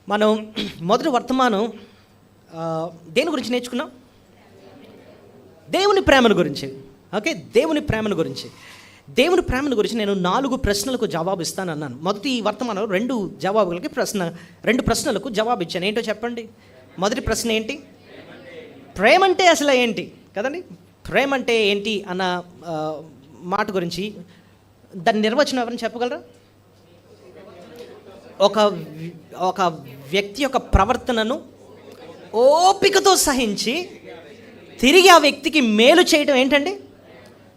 మనం మొదటి వర్తమానం దేని గురించి నేర్చుకున్నాం? దేవుని ప్రేమను గురించి. ఓకే, దేవుని ప్రేమను గురించి. దేవుని ప్రేమను గురించి నేను 4 ప్రశ్నలకు జవాబు ఇస్తానన్నాను. మొదటి వర్తమానం 2 ప్రశ్నలకు జవాబు ఇచ్చాను. ఏంటో చెప్పండి. మొదటి ప్రశ్న ఏంటి? ప్రేమ అంటే అసలు ఏంటి కదండి. ప్రేమ అంటే ఏంటి అన్న మాట గురించి దాని నిర్వచనం ఎవరైనా చెప్పగలరా? ఒక వ్యక్తి యొక్క ప్రవర్తనను ఓపికతో సహించి తిరిగి ఆ వ్యక్తికి మేలు చేయడం ఏంటండి?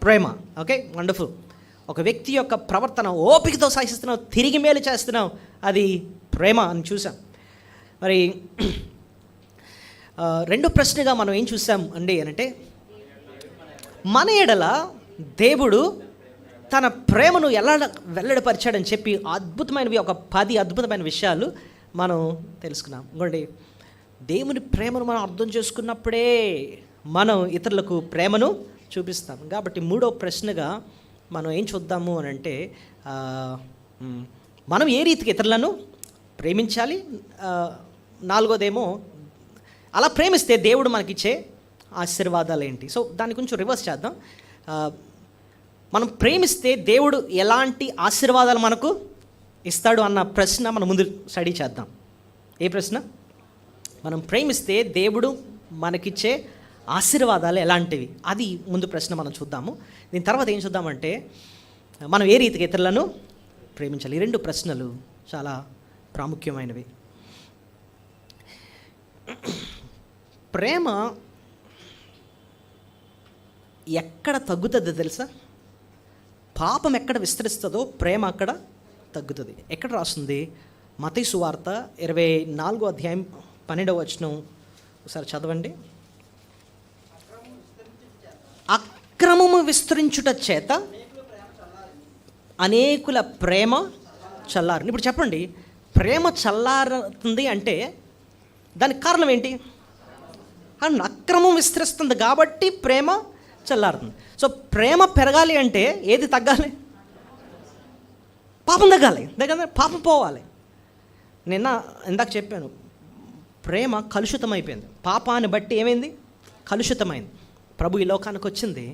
ప్రేమ. Okay, wonderful. ఒక వ్యక్తి యొక్క ప్రవర్తన ఓపికతో సహిస్తున్నావు, తిరిగి మేలు చేస్తున్నావు, అది ప్రేమ అని చూసాం. మరి రెండో ప్రశ్నగా మనం ఏం చూసాం అండి అంటే, మన ఎడల దేవుడు తన ప్రేమను ఎలా వెల్లడిపరిచాడని చెప్పి అద్భుతమైనవి, ఒక 10 అద్భుతమైన విషయాలు మనం తెలుసుకున్నాం. ఇంకోటి, దేవుని ప్రేమను మనం అర్థం చేసుకున్నప్పుడే మనం ఇతరులకు ప్రేమను చూపిస్తాం. కాబట్టి 3వ ప్రశ్నగా మనం ఏం చూద్దాము అని అంటే, మనం ఏ రీతికి ఇతరులను ప్రేమించాలి. 4వదేమో అలా ప్రేమిస్తే దేవుడు మనకిచ్చే ఆశీర్వాదాలు ఏంటి. సో దాన్ని కొంచెం రివర్స్ చేద్దాం. మనం ప్రేమిస్తే దేవుడు ఎలాంటి ఆశీర్వాదాలు మనకు ఇస్తాడు అన్న ప్రశ్న మనం ముందు స్టడీ చేద్దాం. ఏ ప్రశ్న? మనం ప్రేమిస్తే దేవుడు మనకిచ్చే ఆశీర్వాదాలు ఎలాంటివి, అది ముందు ప్రశ్న మనం చూద్దాము. దీని తర్వాత ఏం చూద్దామంటే, మనం ఏ రీతికి ఇతరులను ప్రేమించాలి. ఈ 2 ప్రశ్నలు చాలా ప్రాముఖ్యమైనవి. ప్రేమ ఎక్కడ తగ్గుతుందో తెలుసా? పాపం ఎక్కడ విస్తరిస్తుందో ప్రేమ అక్కడ తగ్గుతుంది. ఎక్కడ రాస్తుంది? మత్తయి సువార్త 24వ అధ్యాయం 12వ వచనం ఒకసారి చదవండి. అక్రమము విస్తరించుట చేత అనేకుల ప్రేమ చల్లారు. ఇప్పుడు చెప్పండి, ప్రేమ చల్లారుతుంది అంటే దానికి కారణం ఏంటి? అక్రమం విస్తరిస్తుంది కాబట్టి ప్రేమ చల్లారుతుంది. సో ప్రేమ పెరగాలి అంటే ఏది తగ్గాలి? పాపం తగ్గాలి, పాపం పోవాలి. ఇందాక చెప్పాను, ప్రేమ కలుషితమైపోయింది. పాపాన్ని బట్టి ఏమైంది? కలుషితమైంది. ప్రభు ఈ లోకానికి వచ్చింది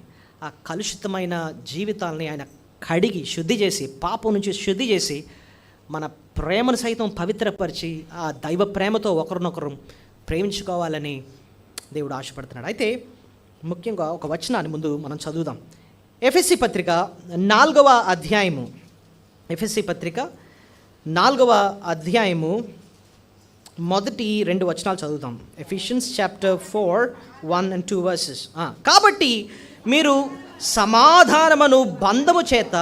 ఆ కలుషితమైన జీవితాలని ఆయన కడిగి శుద్ధి చేసి, పాపం నుంచి శుద్ధి చేసి, మన ప్రేమను సైతం పవిత్రపరిచి ఆ దైవ ప్రేమతో ఒకరినొకరు ప్రేమించుకోవాలని దేవుడు ఆశపడుతున్నాడు. అయితే ముఖ్యంగా ఒక వచనాన్ని ముందు మనం చదువుదాం. ఎఫెసీ పత్రిక 4వ అధ్యాయము, ఎఫెసీ పత్రిక 4వ అధ్యాయము మొదటి 2 వచనాలు చదువుతాం. Ephesians chapter 4 1 and 2 verses. కాబట్టి మీరు సమాధానమును బంధము చేత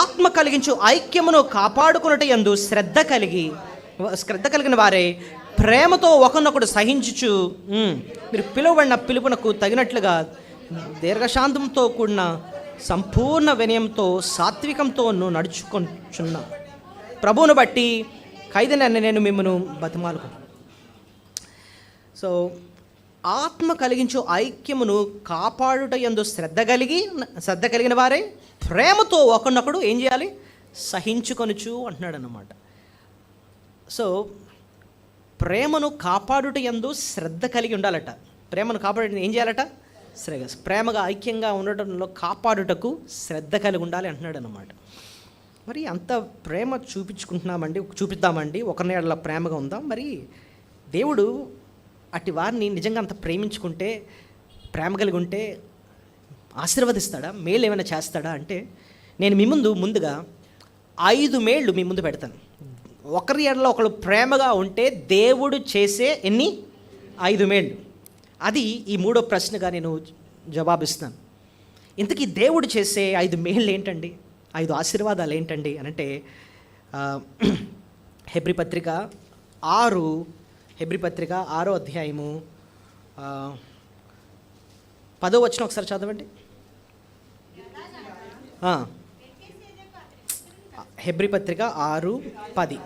ఆత్మ కలిగించు ఐక్యమును కాపాడుకున్నట యందు శ్రద్ధ కలిగిన వారే ప్రేమతో ఒకరినొకడు సహించుచు మీరు పిలువబడిన పిలుపునకు తగినట్లుగా దీర్ఘశాంతంతో కూడిన సంపూర్ణ వినయంతో సాత్వికంతో నడుచుకొంచున్న ప్రభువును బట్టి ఖైదీనని నేను మిమ్మను బతిమాలుకు. సో ఆత్మ కలిగించు ఐక్యమును కాపాడుట యందు శ్రద్ధ కలిగిన వారే ప్రేమతో ఒకరినొకడు ఏం చేయాలి? సహించుకొనుచు అంటున్నాడు అన్నమాట. సో ప్రేమను కాపాడుట యందు శ్రద్ధ కలిగి ఉండాలట. ప్రేమను కాపాడు ఏం చేయాలట? ప్రేమగా ఐక్యంగా ఉండటంలో కాపాడుటకు శ్రద్ధ కలిగి ఉండాలి అంటున్నాడు అన్నమాట. మరి అంత ప్రేమ చూపిద్దామండి, ఒకరిని అలా ప్రేమగా ఉందాం. మరి దేవుడు అట్టి వారిని నిజంగా అంత ప్రేమించుకుంటే, ప్రేమ కలిగి ఉంటే ఆశీర్వదిస్తాడా? మేలు ఏమైనా చేస్తాడా అంటే, నేను మీ ముందుగా 5 మేళ్ళు మీ ముందు పెడతాను. ఒకరి ఎడల ఒకరు ప్రేమగా ఉంటే దేవుడు చేసే 5 మేళ్ళు. అది ఈ 3వ ప్రశ్నగా నేను జవాబిస్తాను. ఇంతకీ దేవుడు చేసే 5 మేళ్ళు ఏంటండి? 5 ఆశీర్వాదాలు ఏంటండి అని అంటే, హెబ్రీ పత్రిక 6వ అధ్యాయము 10వ వచనం ఒకసారి చదవండి. హెబ్రీ పత్రిక 6:10.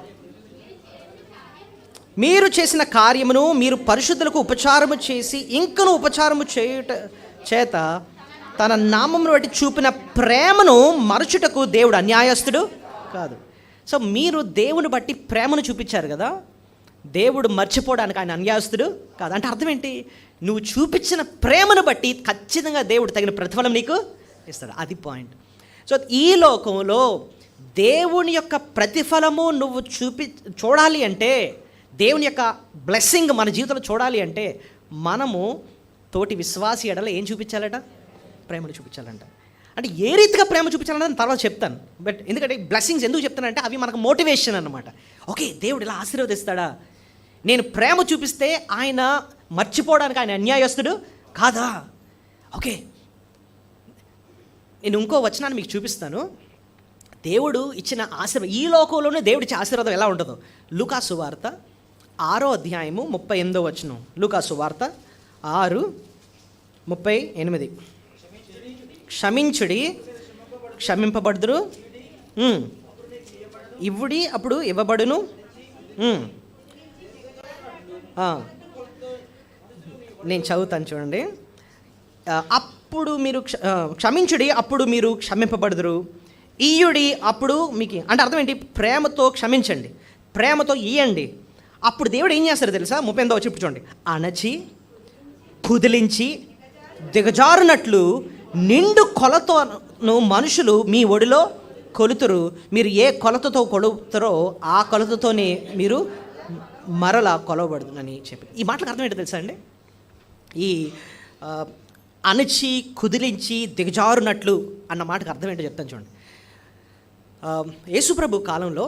మీరు చేసిన కార్యమును మీరు పరిశుద్ధులకు ఉపచారము చేసి ఇంకను ఉపచారము చేయుట చేత తన నామమును బట్టి చూపిన ప్రేమను మరచుటకు దేవుడు అన్యాయస్తుడు కాదు. సో మీరు దేవుని బట్టి ప్రేమను చూపించారు కదా, దేవుడు మర్చిపోవడానికి ఆయన అన్యాయస్తుడు కాదు. అంటే అర్థం ఏంటి? నువ్వు చూపించిన ప్రేమను బట్టి ఖచ్చితంగా దేవుడు తగిన ప్రతిఫలం నీకు ఇస్తాడు. అది పాయింట్. సో ఈ లోకంలో దేవుని యొక్క ప్రతిఫలము నువ్వు చూడాలి అంటే, దేవుని యొక్క బ్లెస్సింగ్ మన జీవితంలో చూడాలి అంటే, మనము తోటి విశ్వాసి ఎడల ఏం చూపించాలట? ప్రేమను చూపించాలంట. అంటే ఏ రీతిగా ప్రేమ చూపించాలన్నది తర్వాత చెప్తాను. బట్ ఎందుకంటే బ్లెస్సింగ్స్ ఎందుకు చెప్తానంటే అవి మనకు మోటివేషన్ అన్నమాట. ఓకే, దేవుడు ఇలా ఆశీర్వదిస్తాడా, నేను ప్రేమ చూపిస్తే ఆయన మర్చిపోవడానికి ఆయన అన్యాయస్తుడు కాదా? ఓకే, నేను ఇంకో వచనాన్ని మీకు చూపిస్తాను. దేవుడు ఇచ్చిన ఆశీర్వాదం, ఈ లోకంలోనే దేవుడి ఇచ్చే ఆశీర్వాదం ఎలా ఉంటుందో. లూకా సువార్త 6వ అధ్యాయము 38వ వచనం. లూకా సువార్త 6:38. క్షమించుడి, క్షమింపబడుదురు, ఇవ్వుడి, అప్పుడు ఇవ్వబడును. నేను చదువుతాను చూడండి. అప్పుడు మీరు క్షమించుడి, అప్పుడు మీరు క్షమింపబడుదురు, ఇయ్యుడి, అప్పుడు మీకు. అంటే అర్థం ఏంటి? ప్రేమతో క్షమించండి, ప్రేమతో ఇయ్యండి. అప్పుడు దేవుడు ఏం చేస్తారు తెలుసా? 38వ వచనం చూడండి. అణచి, కుదిలించి, దిగజారునట్లు నిండు కొలతను మనుషులు మీ ఒడిలో కొలుతురు. మీరు ఏ కొలతతో కొలుతారో ఆ కొలతతోనే మీరు మరలా కొలవబడుతుందని చెప్పి. ఈ మాటలకు అర్థం ఏంటో తెలుసా అండి? ఈ అణచి, కుదిలించి, దిగజారునట్లు అన్న మాటకు అర్థం ఏంటో చెప్తాను చూడండి. యేసుప్రభు కాలంలో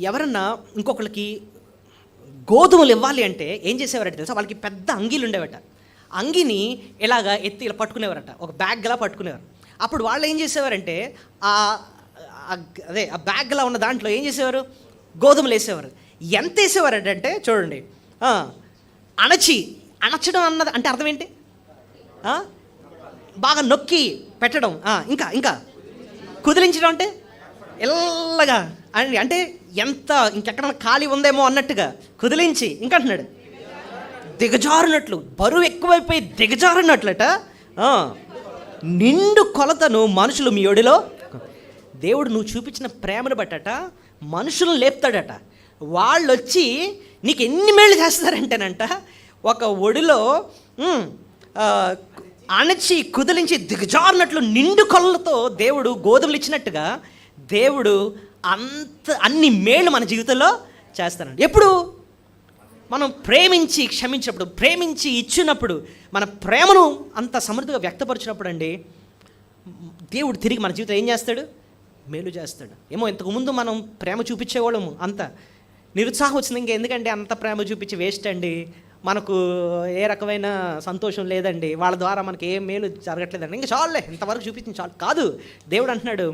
ఎవరన్నా ఇంకొకరికి గోధుమలు ఇవ్వాలి అంటే ఏం చేసేవారంటే తెలుసా? వాళ్ళకి పెద్ద అంగీలు ఉండేవట. అంగిని ఇలాగా ఎత్తి ఇలా పట్టుకునేవారట, ఒక బ్యాగ్లా పట్టుకునేవారు. అప్పుడు వాళ్ళు ఏం చేసేవారంటే ఆ బ్యాగ్లా ఉన్న దాంట్లో ఏం చేసేవారు? గోధుమలు వేసేవారు. ఎంత వేసేవారంటే చూడండి, అణచడం అన్నది అంటే అర్థం ఏంటి? బాగా నొక్కి పెట్టడం. ఇంకా కుదిలించడం అంటే ఎల్లగా అంటే ఎంత ఇంకెక్కడ ఖాళీ ఉందేమో అన్నట్టుగా కుదిలించి, ఇంకా అంటున్నాడు దిగజారునట్లు, బరువు ఎక్కువైపోయి దిగజారునట్లట. నిండు కొలతను మనుషులు మీ ఒడిలో. దేవుడు నువ్వు చూపించిన ప్రేమను బట్టట మనుషులను లేపుతాడట. వాళ్ళు వచ్చి నీకు ఎన్ని మేళ్ళు చేస్తారంటేనంట, ఒక ఒడిలో అణచి, కుదిలించి, దిగజారునట్లు నిండు కొలతో దేవుడు గోధుమలు ఇచ్చినట్టుగా దేవుడు అన్ని మేళ్ళు మన జీవితంలో చేస్తారండి. ఎప్పుడు? మనం ప్రేమించి క్షమించినప్పుడు, ప్రేమించి ఇచ్చినప్పుడు, మన ప్రేమను అంత సమృద్ధిగా వ్యక్తపరిచినప్పుడు అండి దేవుడు తిరిగి మన జీవితం ఏం చేస్తాడు? మేలు చేస్తాడు. ఏమో ఇంతకుముందు మనం ప్రేమ చూపించేవాళ్ళము, అంత నిరుత్సాహం వచ్చింది. ఇంకా ఎందుకంటే అంత ప్రేమ చూపించి వేస్ట్ అండి, మనకు ఏ రకమైన సంతోషం లేదండి, వాళ్ళ ద్వారా మనకి ఏం మేలు జరగట్లేదండి, ఇంకా చాలులే, ఇంతవరకు చూపించింది చాలు. కాదు, దేవుడు అంటున్నాడు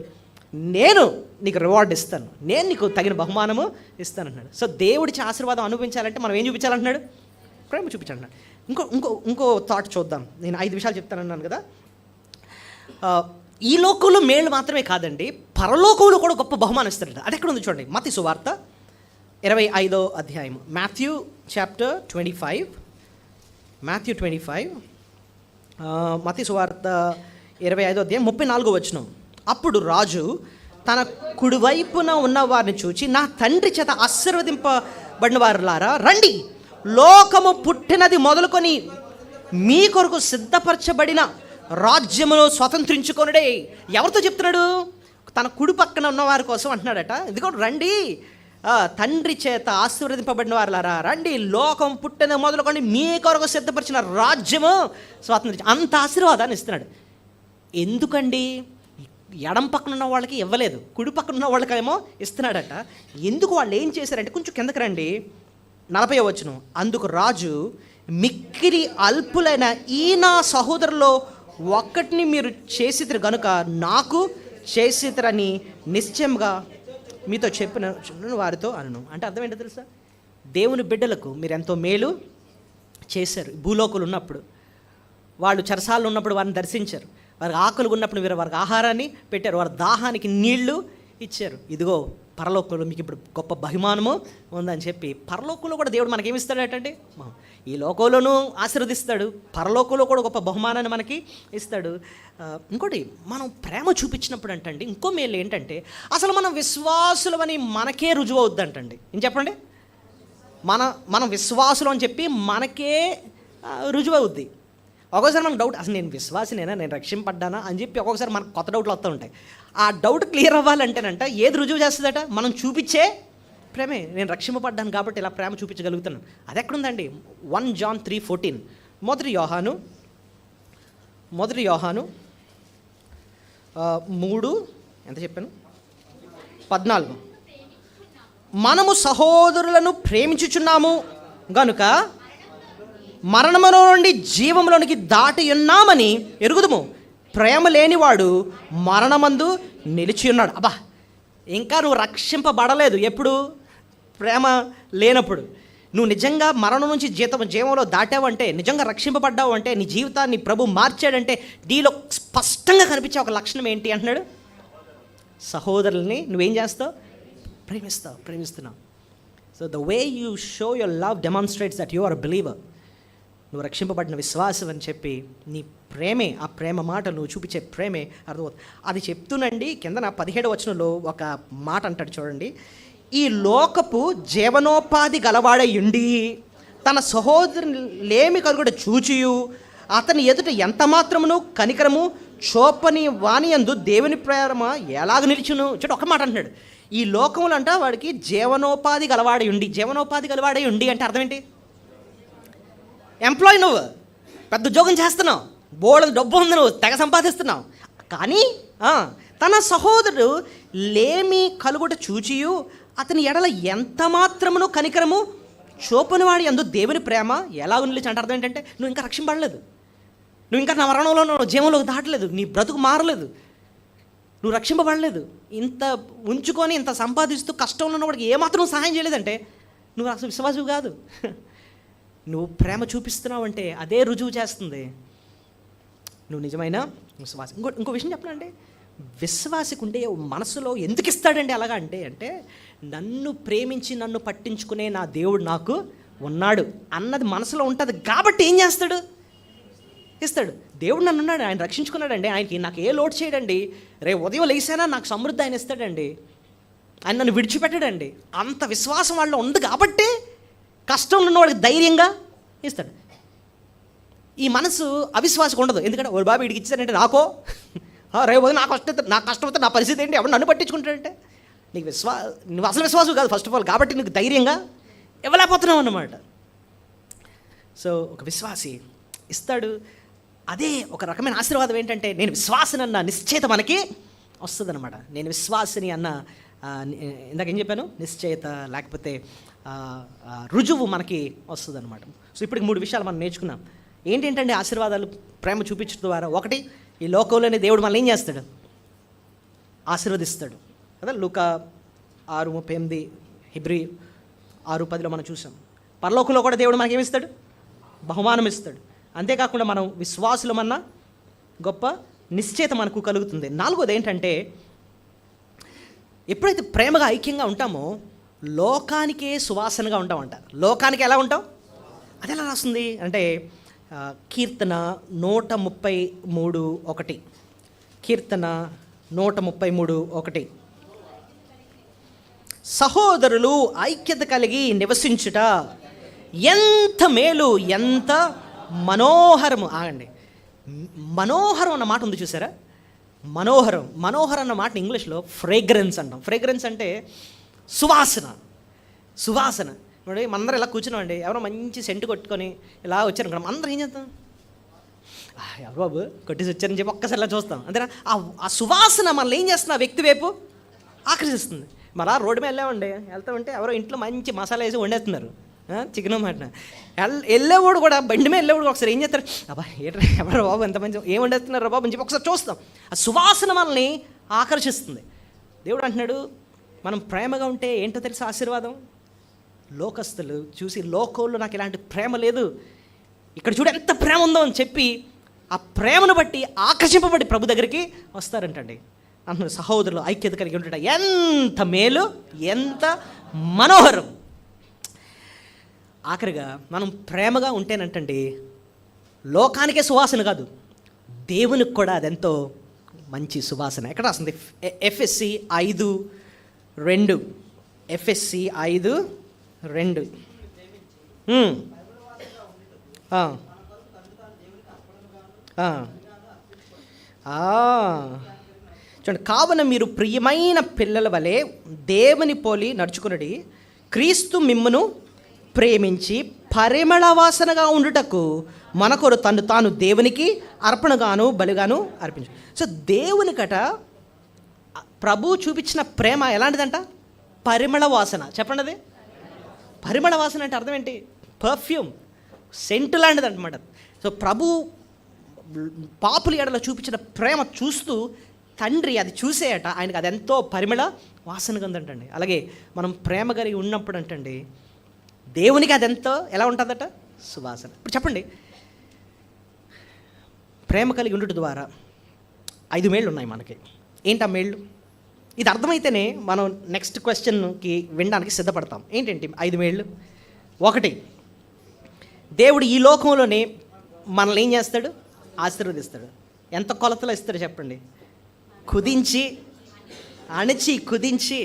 నేను నీకు రివార్డ్ ఇస్తాను, నేను నీకు తగిన బహుమానము ఇస్తాను అన్నాడు. సో దేవుడికి ఆశీర్వాదం అనుభవించాలంటే మనం ఏం చూపించాలంటున్నాడు? ప్రేమ చూపించాలన్నాడు. ఇంకో థాట్ చూద్దాం. నేను 5 విషయాలు చెప్తానన్నాను కదా. ఈ లోకంలో మేలు మాత్రమే కాదండి, పరలోకంలో కూడా గొప్ప బహుమానం ఇస్తాడు. అది ఎక్కడ ఉంది చూడండి. మత్తయి సువార్త 25వ అధ్యాయం. Matthew chapter 25. మాథ్యూ 25, మత్తయి సువార్త 25వ అధ్యాయం 34వ వచనం. అప్పుడు రాజు తన కుడివైపున ఉన్న వారిని చూచి, నా తండ్రి చేత ఆశీర్వదింపబడిన వారులారా రండి, లోకము పుట్టినది మొదలుకొని మీ కొరకు సిద్ధపరచబడిన రాజ్యమును స్వతంత్రించుకొనుడే. ఎవరితో చెప్తున్నాడు? తన కుడి పక్కన ఉన్న వారి కోసం అంటున్నాడట. ఇదిగో రండి, తండ్రి చేత ఆశీర్వదింపబడిన వారులారా రండి, లోకం పుట్టిన మొదలుకొని మీ కొరకు సిద్ధపరిచిన రాజ్యము స్వాతంత్రించు. అంత ఆశీర్వాదాన్ని ఇస్తున్నాడు. ఎందుకండి? ఎడం పక్కన ఉన్న వాళ్ళకి ఇవ్వలేదు, కుడి పక్కన ఉన్న వాళ్ళకేమో ఇస్తున్నాడట. ఎందుకు? వాళ్ళు ఏం చేశారంటే, కొంచెం కిందకి రండి, 40వ వచనం. అందుకు రాజు, మిక్కిలి అల్పులైన ఈ నా సహోదరులో ఒక్కటిని మీరు చేసిద్దరు గనుక నాకు చేసిద్దరని నిశ్చయంగా మీతో చెప్పిన వారితో అనను. అంటే అర్థం ఏంటో తెలుసా? దేవుని బిడ్డలకు మీరు ఎంతో మేలు చేశారు. భూలోకులు ఉన్నప్పుడు, వాళ్ళు చెరసాలు ఉన్నప్పుడు వారిని దర్శించారు, వారికి ఆకలి ఉన్నప్పుడు మీరు వారికి ఆహారాన్ని పెట్టారు, వారి దాహానికి నీళ్లు ఇచ్చారు. ఇదిగో పరలోకంలో మీకు ఇప్పుడు గొప్ప బహుమానము ఉందని చెప్పి, పరలోకంలో కూడా దేవుడు మనకి ఏమిస్తాడటండి? ఈ లోకంలోనూ ఆశీర్వదిస్తాడు, పరలోకంలో కూడా గొప్ప బహుమానాన్ని మనకి ఇస్తాడు. ఇంకోటి, మనం ప్రేమ చూపించినప్పుడు అంటండి ఇంకో మేలు ఏంటంటే, అసలు మనం విశ్వాసులమని మనకే రుజువు అవుద్దంటండి. ఏం చెప్పండి? మనం విశ్వాసులు అని చెప్పి మనకే రుజువు అవుద్ది. ఒక్కోసారి మనకు డౌట్, అసలు నేను విశ్వాసినేనా, నేను రక్షింపడ్డానా అని చెప్పి ఒక్కొక్కసారి మనకు కొత్త డౌట్లు వస్తూ ఉంటాయి. ఆ డౌట్ క్లియర్ అవ్వాలంటేనంట ఏది రుజువు చేస్తుందట, మనం చూపించే ప్రేమే. నేను రక్షింపబడ్డాను కాబట్టి ఇలా ప్రేమ చూపించగలుగుతున్నాను. అది ఎక్కడుందండి? 1 John 3:14. మొదటి యోహాను 3 ఎంత చెప్పాను 14. మనము సహోదరులను ప్రేమించుచున్నాము గనుక మరణములో నుండి జీవములోనికి దాటి ఉన్నామని ఎరుగుదుము. ప్రేమ లేనివాడు మరణమందు నిలిచి ఉన్నాడు. అబ్బా, ఇంకా నువ్వు రక్షింపబడలేదు. ఎప్పుడు? ప్రేమ లేనప్పుడు. నువ్వు నిజంగా మరణం నుంచి జీవంలో దాటావంటే, నిజంగా రక్షింపబడ్డావు అంటే, నీ జీవితాన్ని ప్రభు మార్చాడంటే, నీలో స్పష్టంగా కనిపించే ఒక లక్షణం ఏంటి అంటున్నాడు? సహోదరుల్ని నువ్వేం చేస్తావు? ప్రేమిస్తున్నావు. So the way you show your love demonstrates that you are a believer. నువ్వు రక్షింపబడిన విశ్వాసం అని చెప్పి నీ ప్రేమే, ఆ ప్రేమ మాట నువ్వు చూపించే ప్రేమే అర్థమవుతుంది. అది చెప్తూనండి కిందన 17వ వచనంలో ఒక మాట అంటాడు చూడండి. ఈ లోకపు జీవనోపాధి గలవాడై ఉండి తన సహోదరుని లేమి కలుగుట చూచియు అతని ఎదుట ఎంత మాత్రమును కనికరము చూపని వాని యందు దేవుని ప్రేమ ఎలాగ నిలిచును? చూడు, ఒక మాట అంటున్నాడు. ఈ లోకములు అంట వాడికి జీవనోపాధి గలవాడై ఉండి అంటే అర్థం ఏంటి? ఎంప్లాయ్, నువ్వు పెద్ద ఉద్యోగం చేస్తున్నావు, బోల్డ్ డబ్బు ఉంది, నువ్వు తెగ సంపాదిస్తున్నావు. కానీ తన సహోదరుడు లేమి కలుగుట చూచియు అతని ఎడల ఎంత మాత్రమును కనికరము చూపని వాడి యందు దేవుని ప్రేమ ఎలాగ నిలిచి అంటే అర్థం ఏంటంటే, నువ్వు ఇంకా రక్షింపడలేదు, నువ్వు ఇంకా నా మరణంలో జీవంలోకి దాటలేదు, నీ బ్రతుకు మారలేదు, నువ్వు రక్షింపబడలేదు. ఇంత ఉంచుకొని ఇంత సంపాదిస్తూ కష్టంలో ఉన్నవాడికి ఏమాత్రం సహాయం చేయలేదంటే నువ్వు అసలు విశ్వాసువు కాదు. నువ్వు ప్రేమ చూపిస్తున్నావు అంటే అదే రుజువు చేస్తుంది నువ్వు నిజమైన విశ్వాసం. ఇంకో విషయం చెప్పనండి, విశ్వాసికి ఉండే మనసులో ఎందుకు ఇస్తాడండి అలాగా అంటే నన్ను ప్రేమించి నన్ను పట్టించుకునే నా దేవుడు నాకు ఉన్నాడు అన్నది మనసులో ఉంటుంది కాబట్టి ఏం చేస్తాడు? ఇస్తాడు. దేవుడు నన్ను ఉన్నాడు, ఆయన రక్షించుకున్నాడండి, ఆయనకి నాకు ఏ లోటు చేయడండి, రేపు ఉదయం లేసానా నాకు సమృద్ధి ఆయన ఇస్తాడండి, ఆయన నన్ను విడిచిపెట్టాడండి. అంత విశ్వాసం వాళ్ళు ఉంది కాబట్టి కష్టంలో ఉన్నవాడికి ధైర్యంగా ఇస్తాడు. ఈ మనసు అవిశ్వాసం ఉండదు. ఎందుకంటే ఓ బాబు వీడికి ఇచ్చారంటే నాకో రేపు నాకు కష్టం వస్తే నా పరిస్థితి ఏంటి, ఎవరు నన్ను పట్టించుకుంటాడంటే నువ్వు అసలు విశ్వాసం కాదు ఫస్ట్ ఆఫ్ ఆల్, కాబట్టి నీకు ధైర్యంగా ఇవ్వలేకపోతున్నావు అన్నమాట. సో ఒక విశ్వాసి ఇస్తాడు. అదే ఒక రకమైన ఆశీర్వాదం ఏంటంటే నేను విశ్వాసిని అన్న నిశ్చయిత మనకి వస్తుంది అనమాట. నేను విశ్వాసిని అన్న ఇందాక ఏం చెప్పాను, నిశ్చయిత లేకపోతే రుజువు మనకి వస్తుంది అనమాట. సో ఇప్పటికి 3 విషయాలు మనం నేర్చుకున్నాం. ఏంటంటే ఆశీర్వాదాలు ప్రేమ చూపించడం ద్వారా. ఒకటి, ఈ లోకంలోనే దేవుడు మనల్ని ఏం చేస్తాడు? ఆశీర్వదిస్తాడు కదా. లూకా 6:38, హెబ్రీ 6:10లో మనం చూసాం. పరలోకంలో కూడా దేవుడు మనకి ఏమిస్తాడు? బహుమానం ఇస్తాడు. అంతేకాకుండా మనం విశ్వాసులమన్నా గొప్ప నిశ్చయిత మనకు కలుగుతుంది. 4వది ఏంటంటే, ఎప్పుడైతే ప్రేమగా ఐక్యంగా ఉంటామో లోకానికే సువాసనగా ఉంటామంట. లోకానికి ఎలా ఉంటాం? అది ఎలా రాస్తుంది అంటే కీర్తన 133:1. కీర్తన 133:1. సహోదరులు ఐక్యత కలిగి నివసించుట ఎంత మేలు, ఎంత మనోహరము. ఆగండి, మనోహరం అన్న మాట ఉంది చూసారా? మనోహరం అన్న మాట ఇంగ్లీష్లో ఫ్రేగ్రెన్స్ అంటాం. ఫ్రేగ్రెన్స్ అంటే సువాసన. ఇప్పుడు మనందరం ఇలా కూర్చున్నామండి, ఎవరో మంచి సెంటు కొట్టుకొని ఇలా వచ్చారు అనుకోండి, అందరం ఏం చేస్తాం? ఎవరు బాబు కొట్టేసి వచ్చారని చెప్పి ఒక్కసారి ఇలా చూస్తాం అంతేనా? ఆ సువాసన మనల్ని ఏం చేస్తుంది? ఆ వ్యక్తి వైపు ఆకర్షిస్తుంది. మళ్ళా రోడ్డు మీద వెళ్తామంటే ఎవరో ఇంట్లో మంచి మసాలా వేసి వండేస్తున్నారు, చికెన్ మటన్. వెళ్ళేవాడు కూడా బండి మీద వెళ్ళేవాడు ఒకసారి ఏం చేస్తారు? అబ్బా ఏంట్రా ఎవరు బాబు ఎంత మంచి ఏం వండేస్తున్నారు బాబు అని చెప్పి ఒకసారి చూస్తాం. ఆ సువాసన మనల్ని ఆకర్షిస్తుంది. దేవుడు అంటున్నాడు మనం ప్రేమగా ఉంటే ఏంటో తెలుసా ఆశీర్వాదం? లోకస్తులు చూసి లోకంలో నాకు ఇలాంటి ప్రేమ లేదు, ఇక్కడ చూడు ఎంత ప్రేమ ఉందో అని చెప్పి ఆ ప్రేమను బట్టి ఆకర్షింపబడి ప్రభు దగ్గరికి వస్తారంటండి. అంటున్నారు సహోదరులు ఐక్యత కలిగి ఉంటాడు ఎంత మేలు, ఎంత మనోహరం. ఆఖరిగా మనం ప్రేమగా ఉంటేనంటండి లోకానికే సువాసన కాదు, దేవునికి కూడా అదెంతో మంచి సువాసన. ఎక్కడ రాస్తుంది? ఎఫ్ఎస్సి 5:2. ఎఫ్ఎస్సి 5:2. ఉమ్. ఆ. ఆ. ఆ. చూడండి, కావున మీరు ప్రియమైన పిల్లల వలె దేవుని పోలి నడుచుకునడి, క్రీస్తు మిమ్మును ప్రేమించి పరిమళ వాసనగా ఉండుటకు మనకొరు తను తాను దేవునికి అర్పణగాను బలిగాను అర్పించు. సో దేవునికట ప్రభు చూపించిన ప్రేమ ఎలాంటిదంట? పరిమళ వాసన. చెప్పండి, అది పరిమళ వాసన అంటే అర్థం ఏంటి? పర్ఫ్యూమ్, సెంటు లాంటిది అనమాట. సో ప్రభు పాపుల ఎడలో చూపించిన ప్రేమ చూస్తూ తండ్రి అది చూసేయట, ఆయనకి అది ఎంతో పరిమళ వాసనగా ఉందంటండి. అలాగే మనం ప్రేమ కలిగి ఉన్నప్పుడు అంటండి దేవునికి అది ఎంతో ఎలా ఉంటుందట? సువాసన. ఇప్పుడు చెప్పండి, ప్రేమ కలిగి ఉండటం ద్వారా 5 మేళ్ళు ఉన్నాయి మనకి. ఏంటి ఆ మేళ్ళు? ఇది అర్థమైతేనే మనం నెక్స్ట్ క్వశ్చన్కి వినడానికి సిద్ధపడతాం. ఏంటంటే 5 మేళ్ళు. 1, దేవుడు ఈ లోకంలోనే మనల్ని ఏం చేస్తాడు? ఆశీర్వదిస్తాడు. ఎంత కొలతలో ఇస్తాడు చెప్పండి? కుదించి, అణిచి, కుదించి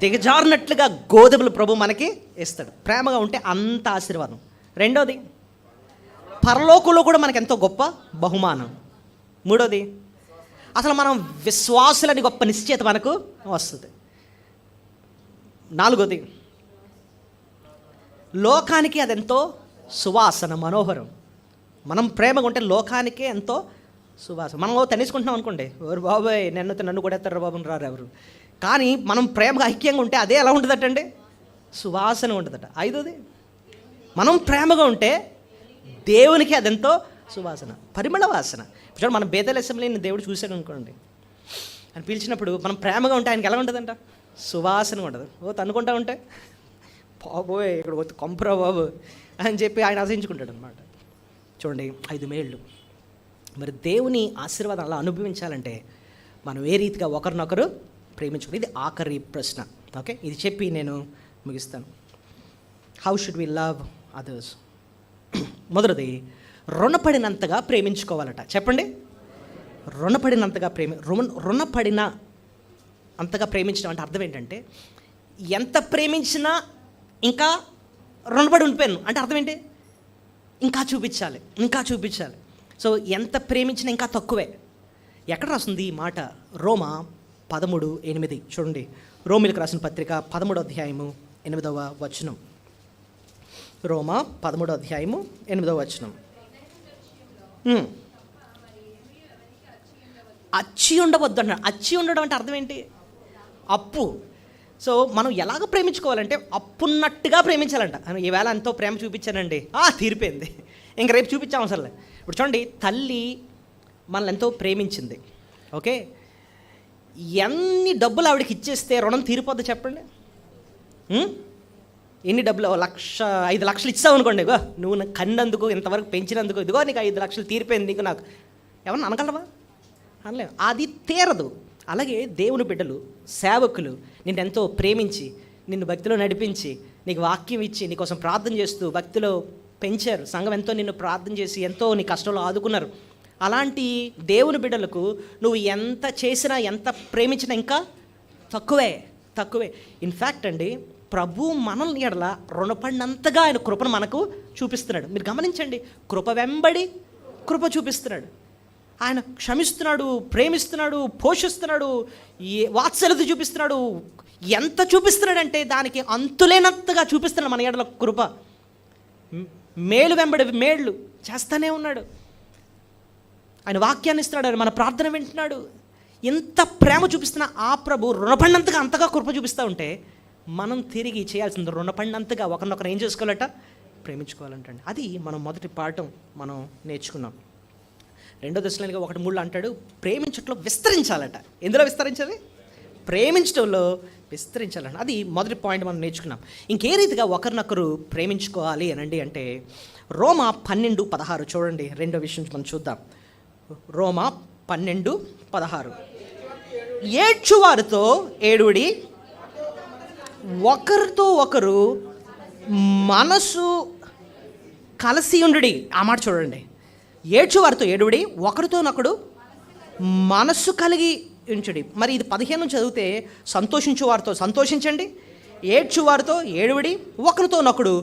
దిగజారినట్లుగా గోధుమలు ప్రభు మనకి ఇస్తాడు. ప్రేమగా ఉంటే అంత ఆశీర్వాదం. 2, పరలోకంలో కూడా మనకి ఎంతో గొప్ప బహుమానం. 3, అసలు మనం విశ్వాసులని గొప్ప నిశ్చయిత మనకు వస్తుంది. 4, లోకానికి అదెంతో సువాసన, మనోహరం. మనం ప్రేమగా ఉంటే లోకానికే ఎంతో సువాసన. మనం తనేసుకుంటున్నాం అనుకోండి, ఎవరు బాబాయ్ నన్ను కూడా ఎత్తారు బాబుని రారు ఎవరు. కానీ మనం ప్రేమగా ఐక్యంగా ఉంటే అదే ఎలా ఉంటుందటండి? సువాసన ఉంటుందట. 5, మనం ప్రేమగా ఉంటే దేవునికి అదెంతో సువాసన, పరిమళ వాసన. చూడండి, మన బేతేల్ అసెంబ్లీని దేవుడు చూశాడు అనుకోండి, ఆయన పిలిచినప్పుడు మనం ప్రేమగా ఉంటే ఆయనకి ఎలా ఉంటుందంట? సువాసన ఉంటుంది. తనుకుంటా ఉంటే బాబోయ్ ఇక్కడ కొంపరా బాబు అని చెప్పి ఆయన ఆశించుకుంటాడు అనమాట. చూడండి, 5 మేళ్ళు. మరి దేవుని ఆశీర్వాదం అలా అనుభవించాలంటే మనం ఏ రీతిగా ఒకరినొకరు ప్రేమించుకుని, ఇది ఆఖరి ప్రశ్న. ఓకే, ఇది చెప్పి నేను ముగిస్తాను. How should we love others? మొదటిది, రుణపడినంతగా ప్రేమించుకోవాలట. చెప్పండి, రుణపడినంతగా రుణపడిన అంతగా ప్రేమించడం అంటే అర్థం ఏంటంటే, ఎంత ప్రేమించినా ఇంకా రుణపడి ఉండిపోయాను అంటే అర్థం ఏంటి? ఇంకా చూపించాలి, ఇంకా చూపించాలి. సో ఎంత ప్రేమించినా ఇంకా తక్కువే. ఎక్కడ రాస్తుంది ఈ మాట? రోమా 13:8. చూడండి, రోమిలకు రాసిన పత్రిక 13వ అధ్యాయము 8వ వచనం. రోమా 13వ అధ్యాయము 8వ వచనం. అచ్చి ఉండవద్దు అంట. అచ్చి ఉండడం అంటే అర్థం ఏంటి? అప్పు. సో మనం ఎలాగ ప్రేమించుకోవాలంటే అప్పున్నట్టుగా ప్రేమించాలంట. ఈవేళ ఎంతో ప్రేమ చూపించానండి, తీరిపోయింది, ఇంక రేపు చూపించాం అసలు. ఇప్పుడు చూడండి, తల్లి మనల్ని ఎంతో ప్రేమించింది. ఓకే, ఎన్ని డబ్బులు ఆవిడకి ఇచ్చేస్తే రుణం తీరిపోద్ది చెప్పండి? ఎన్ని డబ్బులు? 5 లక్షలు ఇచ్చావు అనుకోండి, ఇగో నువ్వు నాకు కన్నందుకు, ఇంతవరకు పెంచినందుకు, ఇదిగో నీకు 5 లక్షలు తీరిపోయింది, నీకు నాకు ఏమన్నా అనగలవా? అనలేము. అది తీరదు. అలాగే దేవుని బిడ్డలు, సేవకులు నిన్ను ఎంతో ప్రేమించి, నిన్ను భక్తిలో నడిపించి, నీకు వాక్యం ఇచ్చి, నీకోసం ప్రార్థన చేస్తూ భక్తిలో పెంచారు. సంఘం ఎంతో నిన్ను ప్రార్థన చేసి ఎంతో నీ కష్టంలో ఆదుకున్నారు. అలాంటి దేవుని బిడ్డలకు నువ్వు ఎంత చేసినా, ఎంత ప్రేమించినా ఇంకా తక్కువే. ఇన్ఫ్యాక్ట్ అండి, ప్రభు మనల్ని ఎడల రుణపడినంతగా ఆయన కృపను మనకు చూపిస్తున్నాడు. మీరు గమనించండి, కృప వెంబడి కృప చూపిస్తున్నాడు. ఆయన క్షమిస్తున్నాడు, ప్రేమిస్తున్నాడు, పోషిస్తున్నాడు, వాత్సల్యత చూపిస్తున్నాడు. ఎంత చూపిస్తున్నాడంటే దానికి అంతులేనంతగా చూపిస్తున్నాడు మన ఎడల కృప. మేలు వెంబడి మేళ్ళు చేస్తూనే ఉన్నాడు. ఆయన వాక్యాన్ని ఇస్తున్నాడు, ఆయన మన ప్రార్థన వింటున్నాడు. ఎంత ప్రేమ చూపిస్తున్నా ఆ ప్రభు రుణపడినంతగా అంతగా కృప చూపిస్తూ ఉంటే మనం తిరిగి చేయాల్సింది రుణపడినంతగా ఒకరినొకరు ఏం చేసుకోవాలట? ప్రేమించుకోవాలంటండి. అది మనం మొదటి పాఠం మనం నేర్చుకున్నాం. 2 దశలోనిగా 1:3 అంటాడు, ప్రేమించట్లో విస్తరించాలట. ఎందులో విస్తరించాలి? ప్రేమించడంలో విస్తరించాలంట. అది మొదటి పాయింట్ మనం నేర్చుకున్నాం. ఇంకే రీతిగా ఒకరినొకరు ప్రేమించుకోవాలి అనండి అంటే రోమా 12:16 చూడండి. రెండో విషయం మనం చూద్దాం. రోమా 12:16. ఏడ్చువారితో ఏడుడి, ఒకరితో ఒకరు మనసు కలిసి ఉండుడి. ఆ మాట చూడండి. ఏడ్చువారితో ఏడుడి, ఒకరితోనొకడు మనస్సు కలిగి ఉంచుడి. మరి ఇది 15 చదివితే సంతోషించు వారితో సంతోషించండి, ఏడ్చువారితో ఏడువిడి, ఒకరితోనొకడు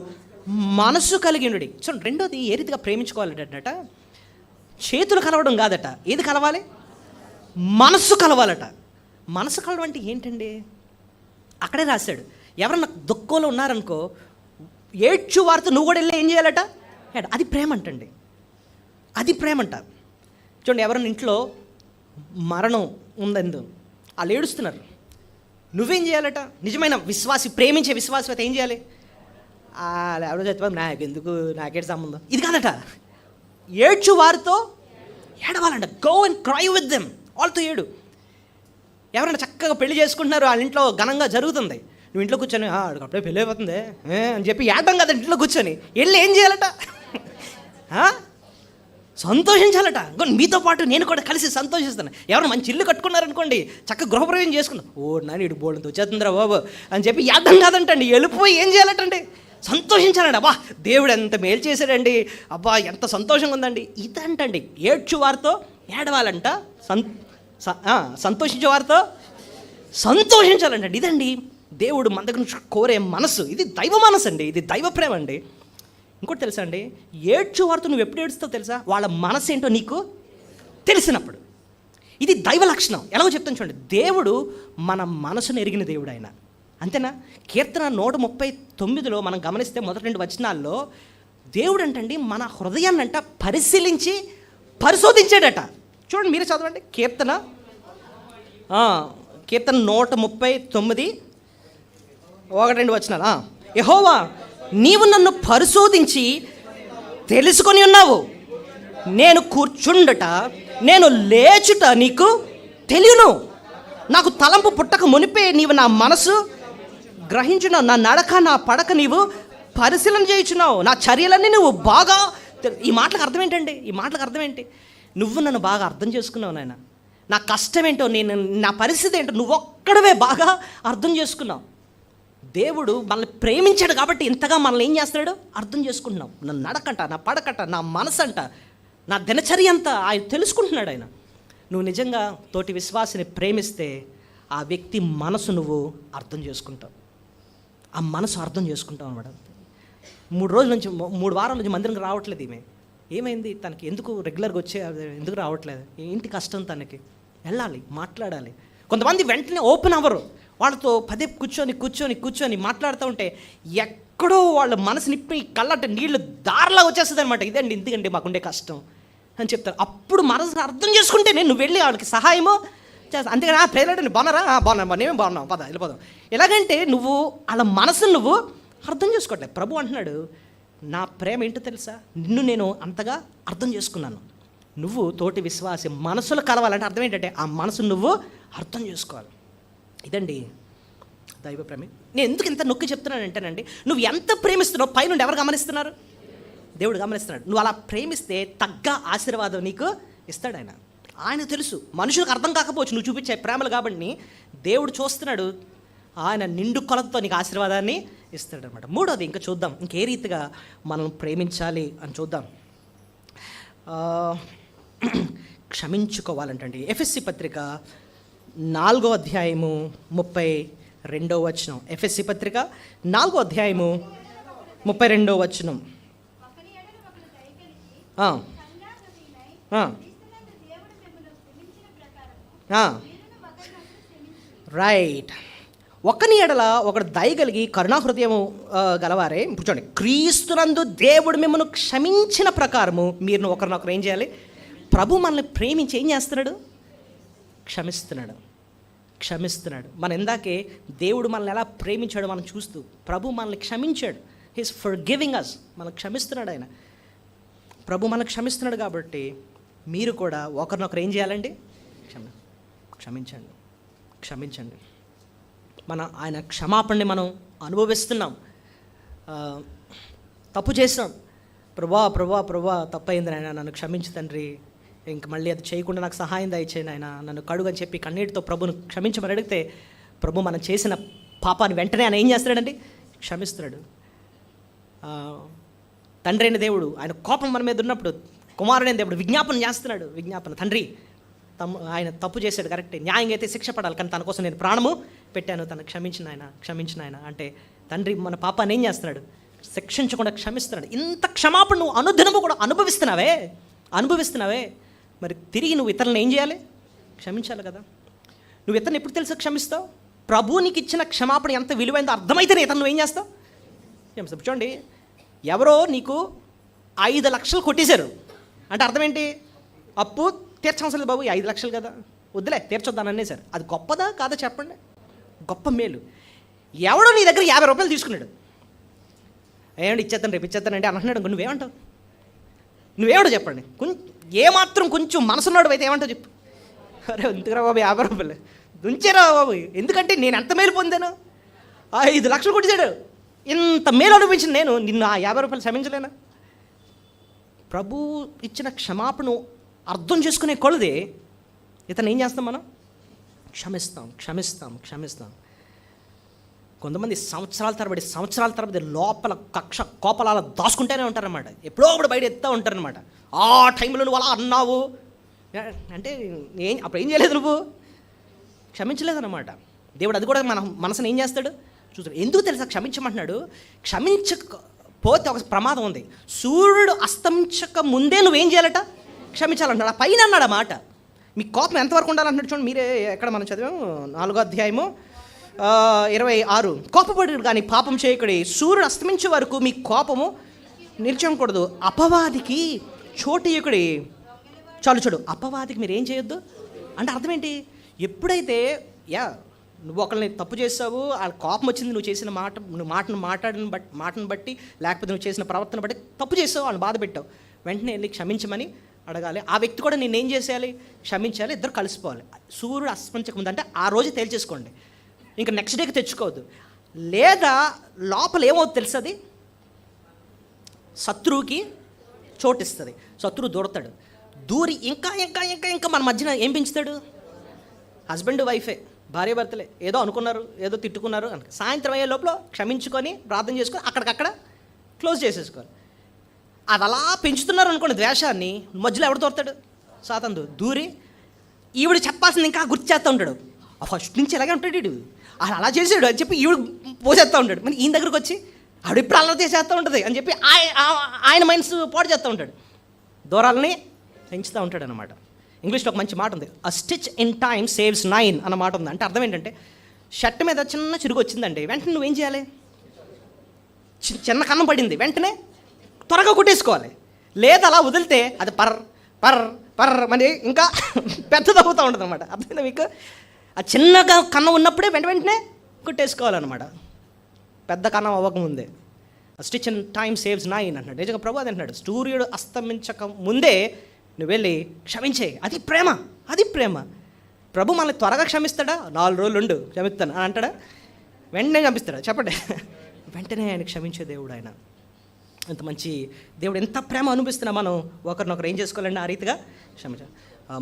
మనసు కలిగి ఉండి. చూడండి, రెండోది ఏ రీతిగా ప్రేమించుకోవాలట, చేతులు కలవడం కాదట. ఏది కలవాలి? మనస్సు కలవాలట. మనసు కలవడం అంటే ఏంటండి? అక్కడే రాశాడు, ఎవరన్నా దుఃఖంలో ఉన్నారనుకో, ఏడ్చు వారితో నువ్వు కూడా వెళ్ళి ఏం చేయాలట? అది ప్రేమ అంటండి, అది ప్రేమ అంట. చూడండి, ఎవరైనా ఇంట్లో మరణం ఉందందు వాళ్ళు ఏడుస్తున్నారు, నువ్వేం చేయాలట? నిజమైన విశ్వాసి, ప్రేమించే విశ్వాసి అయితే ఏం చేయాలి? ఎవరో చచ్చిపోయి నాకెందుకు, నాకేంటి సంబంధం, ఇది కాదట. ఏడ్చు వారితో ఏడవాలంట. Go and cry with them, వాళ్ళతో ఏడు. ఎవరైనా చక్కగా పెళ్లి చేసుకుంటున్నారు, వాళ్ళ ఇంట్లో ఘనంగా జరుగుతుంది, నువ్వు ఇంట్లో కూర్చొని అప్పుడే పెళ్ళి అయిపోతుంది అని చెప్పి ఏడడం కదా, ఇంట్లో కూర్చొని వెళ్ళి ఏం చేయాలట? సంతోషించాలట. మీతో పాటు నేను కూడా కలిసి సంతోషిస్తాను. ఎవరైనా మంచి ఇల్లు కట్టుకున్నారనుకోండి, చక్కగా గృహప్రవేశం చేసుకున్నాం, నాని ఇటు బోల్డంతో వచ్చేస్తుందిరా బాబు అని చెప్పి ఏడడం కాదంటండి, వెళ్ళిపోయి ఏం చేయాలటండి? సంతోషించాలండి. అబ్బా దేవుడు ఎంత మేలు చేశాడండి, అబ్బా ఎంత సంతోషంగా ఉందండి, ఇదంటండి. ఏడ్చు వారితో ఏడవాలంట, సంతోషించే వారితో సంతోషించాలంట. ఇదండి దేవుడు మన దగ్గర నుంచి కోరే మనసు. ఇది దైవ మనసు అండి, ఇది దైవ ప్రేమ అండి. ఇంకోటి తెలుసా అండి, ఏడ్చు వారితో నువ్వు ఎప్పుడు ఏడుస్తావు తెలుసా? వాళ్ళ మనసు ఏంటో నీకు తెలిసినప్పుడు. ఇది దైవ లక్షణం. ఎలాగో చెప్తాను చూడండి, దేవుడు మన మనసును ఎరిగిన దేవుడు ఆయన, అంతేనా? కీర్తన 139లో మనం గమనిస్తే మొదటి 2 వచనాల్లో దేవుడు అంటండి మన హృదయాన్ని అంట పరిశీలించి పరిశోధించాడట. చూడండి, మీరే చదవండి. కీర్తన 139 1-2 వచనాలు. యెహోవా, నీవు నన్ను పరిశోధించి తెలుసుకొని ఉన్నావు, నేను కూర్చుండట నేను లేచుట నీకు తెలియను, నాకు తలంపు పుట్టక మునిపే నీవు నా మనసు గ్రహించున్నావు, నా నడక నా పడక నీవు పరిశీలన చేయించున్నావు, నా చర్యలన్నీ నువ్వు బాగా. ఈ మాటలకు అర్థం ఏంటండి? ఈ మాటలకు అర్థం ఏంటి? నువ్వు నన్ను బాగా అర్థం చేసుకున్నావు నాయన, నా కష్టం ఏంటో, నేను నా పరిస్థితి ఏంటో నువ్వు ఒక్కడవే బాగా అర్థం చేసుకున్నావు. దేవుడు మనల్ని ప్రేమించాడు కాబట్టి ఇంతగా మనల్ని ఏం చేస్తున్నాడు? అర్థం చేసుకుంటున్నాం. నా నడకంట, నా పడకట, నా మనసు అంట, నా దినచర్య అంతా ఆయన తెలుసుకుంటున్నాడు. ఆయన నువ్వు నిజంగా తోటి విశ్వాసిని ప్రేమిస్తే ఆ వ్యక్తి మనసు నువ్వు అర్థం చేసుకుంటావు. ఆ మనసు అర్థం చేసుకుంటావు అన్నమాట. 3 వారాల నుంచి మందిరంకి రావట్లేదు ఈమె. ఏమైంది తనకి? ఎందుకు రెగ్యులర్గా ఎందుకు రావట్లేదు? ఏంటి కష్టం తనకి? వెళ్ళాలి, మాట్లాడాలి. కొంతమంది వెంటనే ఓపెన్ అవ్వరు. వాళ్ళతో పదే కూర్చొని మాట్లాడుతూ ఉంటే ఎక్కడో వాళ్ళ మనసు నిప్పి కళ్ళంటే నీళ్ళు దారిలా వచ్చేస్తుంది అనమాట. ఇదండి ఎందుకండి మాకుండే కష్టం అని చెప్తారు. అప్పుడు మనసు అర్థం చేసుకుంటేనే నువ్వు వెళ్ళి వాళ్ళకి సహాయమో చేస్తా. అంతేగాని ప్రేరణ బాగున్నారా? నేమేం బాగున్నాం, పద వెళ్ళిపోదాం. ఎలాగంటే నువ్వు వాళ్ళ మనసును నువ్వు అర్థం చేసుకోవట్లేదు. ప్రభు అంటున్నాడు, నా ప్రేమ ఏంటో తెలుసా? నిన్ను నేను అంతగా అర్థం చేసుకున్నాను. నువ్వు తోటి విశ్వాసి మనసులో కలవాలంటే అర్థం ఏంటంటే ఆ మనసును నువ్వు అర్థం చేసుకోవాలి. ఇదండి దైవ ప్రేమ. నేను ఎందుకు ఇంత నొక్కి చెప్తున్నానంటేనండి, నువ్వు ఎంత ప్రేమిస్తున్నావు పైనుండి ఎవరు గమనిస్తున్నారు? దేవుడు గమనిస్తున్నాడు. నువ్వు అలా ప్రేమిస్తే తగ్గ ఆశీర్వాదం నీకు ఇస్తాడు ఆయన. ఆయన తెలుసు, మనుషులకు అర్థం కాకపోవచ్చు నువ్వు చూపించే ప్రేమలు కాబట్టి దేవుడు చూస్తున్నాడు. ఆయన నిండు కొలతతో నీకు ఆశీర్వాదాన్ని ఇస్తాడు అనమాట. మూడోది ఇంకా చూద్దాం, ఇంకే రీతిగా మనం ప్రేమించాలి అని చూద్దాం. క్షమించుకోవాలంటండి. ఎఫెస్సీ పత్రిక 4వ అధ్యాయము 32వ వచనం. ఎఫెస్సీ పత్రిక 4వ అధ్యాయము 32వ వచనం. రైట్. ఒకని ఎడల ఒకడు దయగలిగి కరుణాహృదయము గలవారే. ఇప్పుడు చూడండి, క్రీస్తునందు దేవుడు మిమ్మల్ని క్షమించిన ప్రకారము మీరు ఒకరినొకరు ఏం చేయాలి? ప్రభు మనల్ని ప్రేమించి ఏం చేస్తున్నాడు? క్షమిస్తున్నాడు. మన ఇందాకే దేవుడు మనల్ని ఎలా ప్రేమించాడు మనం చూస్తూ ప్రభు మనల్ని క్షమించాడు. He's forgiving us. మనల్ని క్షమిస్తున్నాడు ఆయన. ప్రభు మనల్ని క్షమిస్తున్నాడు కాబట్టి మీరు కూడా ఒకరినొకరు ఏం చేయాలండి? క్షమించండి. ఆయన క్షమాపణని మనం అనుభవిస్తున్నాం. తప్పు చేసాం, ప్రభా తప్పైంది నాయన, నన్ను క్షమించు తండ్రి, ఇంక మళ్ళీ అది చేయకుండా నాకు సహాయం దయచేయండి ఆయన, నన్ను కడుగు అని చెప్పి కన్నీటితో ప్రభును క్షమించమని అడిగితే ప్రభు మనం చేసిన పాపాన్ని వెంటనే ఆయన ఏం చేస్తున్నాడండి? క్షమిస్తున్నాడు. తండ్రి అయిన దేవుడు ఆయన కోపం మన మీద ఉన్నప్పుడు కుమారుడైన దేవుడు విజ్ఞాపన చేస్తున్నాడు. తండ్రి ఆయన తప్పు చేశాడు, కరెక్టే, న్యాయంగా అయితే శిక్ష పడాలి, కానీ తన కోసం నేను ప్రాణము పెట్టాను, తను క్షమించిన ఆయన అంటే తండ్రి మన పాపాన్ని ఏం చేస్తున్నాడు? శిక్షించకుండా క్షమిస్తున్నాడు. ఇంత క్షమాపణ నువ్వు అనుదినము కూడా అనుభవిస్తున్నావే మరి తిరిగి నువ్వు ఇతరులను ఏం చేయాలి? క్షమించాలి కదా. నువ్వు ఇతరుని ఎప్పుడు తెలుసా క్షమిస్తావు? ప్రభువు నీకు ఇచ్చిన క్షమాపణ ఎంత విలువైందో అర్థమైతేనే ఇతను నువ్వు ఏం చేస్తావు? క్షమిస్తావు. చూడండి, ఎవరో నీకు 5 లక్షలు కొట్టేశారు అంటే అర్థం ఏంటి? అప్పు తీర్చవలసిన లేదు బాబు, 5 లక్షలు కదా, వద్దులే తీర్చొద్దాని అనేసారు. అది గొప్పదా కాదా చెప్పండి? గొప్ప మేలు. ఎవడో నీ దగ్గర 50 రూపాయలు తీసుకున్నాడు, ఏమంటే ఇచ్చేస్తాను రేపు ఇచ్చేస్తానంటే అంటున్నాడు. నువ్వేమంటావు చెప్పండి? ఏమాత్రం కొంచెం మనసున్నాడు అయితే ఏమంటావు చెప్పు? అరే ఎందుకురా బాబు 50 రూపాయలు దుంచారా బాబు, ఎందుకంటే నేను ఎంత మేలు పొందాను? 5 లక్షలు కొట్టేశాడు, ఇంత మేలు అనిపించింది, నేను నిన్ను ఆ 50 రూపాయలు క్షమించలేనా? ప్రభు ఇచ్చిన క్షమాపణ అర్థం చేసుకునే కొలది ఇతను ఏం చేస్తాం? మనం క్షమిస్తాం. కొంతమంది సంవత్సరాల తరబడి లోపల కక్ష కోపలాల దాచుకుంటూనే ఉంటారన్నమాట. ఎప్పుడో ఒకటి బయట ఎత్తా ఉంటారనమాట. ఆ టైంలో నువ్వు అలా అన్నావు అంటే అప్పుడు ఏం చేయలేదు, నువ్వు క్షమించలేదన్నమాట. దేవుడు అది కూడా మన మనసుని ఏం చేస్తాడు చూస్తాడు. ఎందుకు తెలుసా క్షమించమంటున్నాడు? క్షమించకపోతే ఒక ప్రమాదం ఉంది. సూర్యుడు అస్తమించక ముందే నువ్వేం చేయాలట? క్షమించాలంటాడు. ఆ పైన అన్నాడు ఆ మాట. మీ కోపం ఎంతవరకు ఉండాలంటున్నాడు చూడండి. మీరే ఎక్కడ మనం చదివాం 4వ అధ్యాయము 26. కోపపడు కానీ పాపం చేయకుడి, సూర్యుడు అస్తమించే వరకు మీ కోపము నిలిచకూడదు, అపవాదికి చోటు ఇయ్యకుడి. చాలు అపవాదికి మీరు ఏం చేయొద్దు అంటే అర్థం ఏంటి? ఎప్పుడైతే నువ్వు ఒకరిని తప్పు చేస్తావు, వాళ్ళ కోపం వచ్చింది, నువ్వు చేసిన మాటను బట్టి లేకపోతే నువ్వు చేసిన ప్రవర్తన బట్టి తప్పు చేస్తావు, వాళ్ళని బాధ పెట్టావు, వెంటనే వెళ్ళి క్షమించమని అడగాలి. ఆ వ్యక్తి కూడా నేనేం చేసేయాలి? క్షమించాలి. ఇద్దరు కలిసిపోవాలి. సూర్యుడు అస్తమించక ముందు అంటే ఆ రోజు తేల్చేసుకోండి, ఇంకా నెక్స్ట్ డేకి తెచ్చుకోవద్దు. లేదా లోపల ఏమవుతుంది తెలుసది? శత్రువుకి చోటిస్తుంది. శత్రువు దూరతాడు. దూరి ఇంకా మన మధ్యన ఏం పెంచుతాడు? హస్బెండ్ వైఫే, భార్య భర్తలే ఏదో అనుకున్నారు, ఏదో తిట్టుకున్నారు అని సాయంత్రం అయ్యే లోపల క్షమించుకొని ప్రార్థన చేసుకొని అక్కడికక్కడ క్లోజ్ చేసేసుకోవాలి. అది అలా పెంచుతున్నారు అనుకోండి ద్వేషాన్ని, మధ్యలో ఎవడు దూరతాడు? సాతాను దూరి ఈవిడ చెప్పాల్సింది ఇంకా గుర్తు చేస్తూ ఉంటాడు. ఫస్ట్ నుంచి ఎలాగే ఉంటాడు వీడు, అలా చేసాడు అని చెప్పి ఈవిడ పోసేస్తూ ఉంటాడు. మరి ఈయన దగ్గరకు వచ్చి ఆవిడ ఇప్పుడు అలా చేస్తూ ఉంటుంది అని చెప్పి ఆయన మైండ్స్ పాడు చేస్తూ ఉంటాడు. దూరాలని పెంచుతూ ఉంటాడు అనమాట. ఇంగ్లీష్లో ఒక మంచి మాట ఉంది, అ స్టిచ్ ఇన్ టైమ్ సేవ్స్ 9 అన్న మాట ఉంది. అంటే అర్థం ఏంటంటే షర్ట్ మీద చిన్న చిరుగు వచ్చిందండి, వెంటనే నువ్వేం చేయాలి? చిన్న కన్నం పడింది, వెంటనే త్వరగా కుట్టేసుకోవాలి. లేదా అలా వదిలితే అది పర్ర మరి ఇంకా పెద్దదవుతూ ఉంటుంది అనమాట. అర్థమైందా మీకు? ఆ చిన్నగా కన్నం ఉన్నప్పుడే వెంటనే కుట్టేసుకోవాలన్నమాట, పెద్ద కన్నం అవ్వకముందే. స్టిచ్ ఇన్ టైమ్ సేవ్స్ 9 అంటున్నాడు. నిజంగా ప్రభు అది అంటున్నాడు, సూర్యుడు అస్తమించక ముందే నువ్వు వెళ్ళి క్షమించే. అది ప్రేమ. ప్రభు మనల్ని త్వరగా క్షమిస్తాడా? 4 రోజులు ఉండు క్షమిస్తాను అని అంటాడా? వెంటనే క్షమిస్తాడా? చెప్పండి. వెంటనే ఆయన క్షమించే దేవుడు ఆయన. ఎంత మంచి దేవుడు, ఎంత ప్రేమ అనిపిస్తున్నా మనం ఒకరినొకరు ఏం చేసుకోవాలండి? ఆ రీతిగా క్షమించాలి.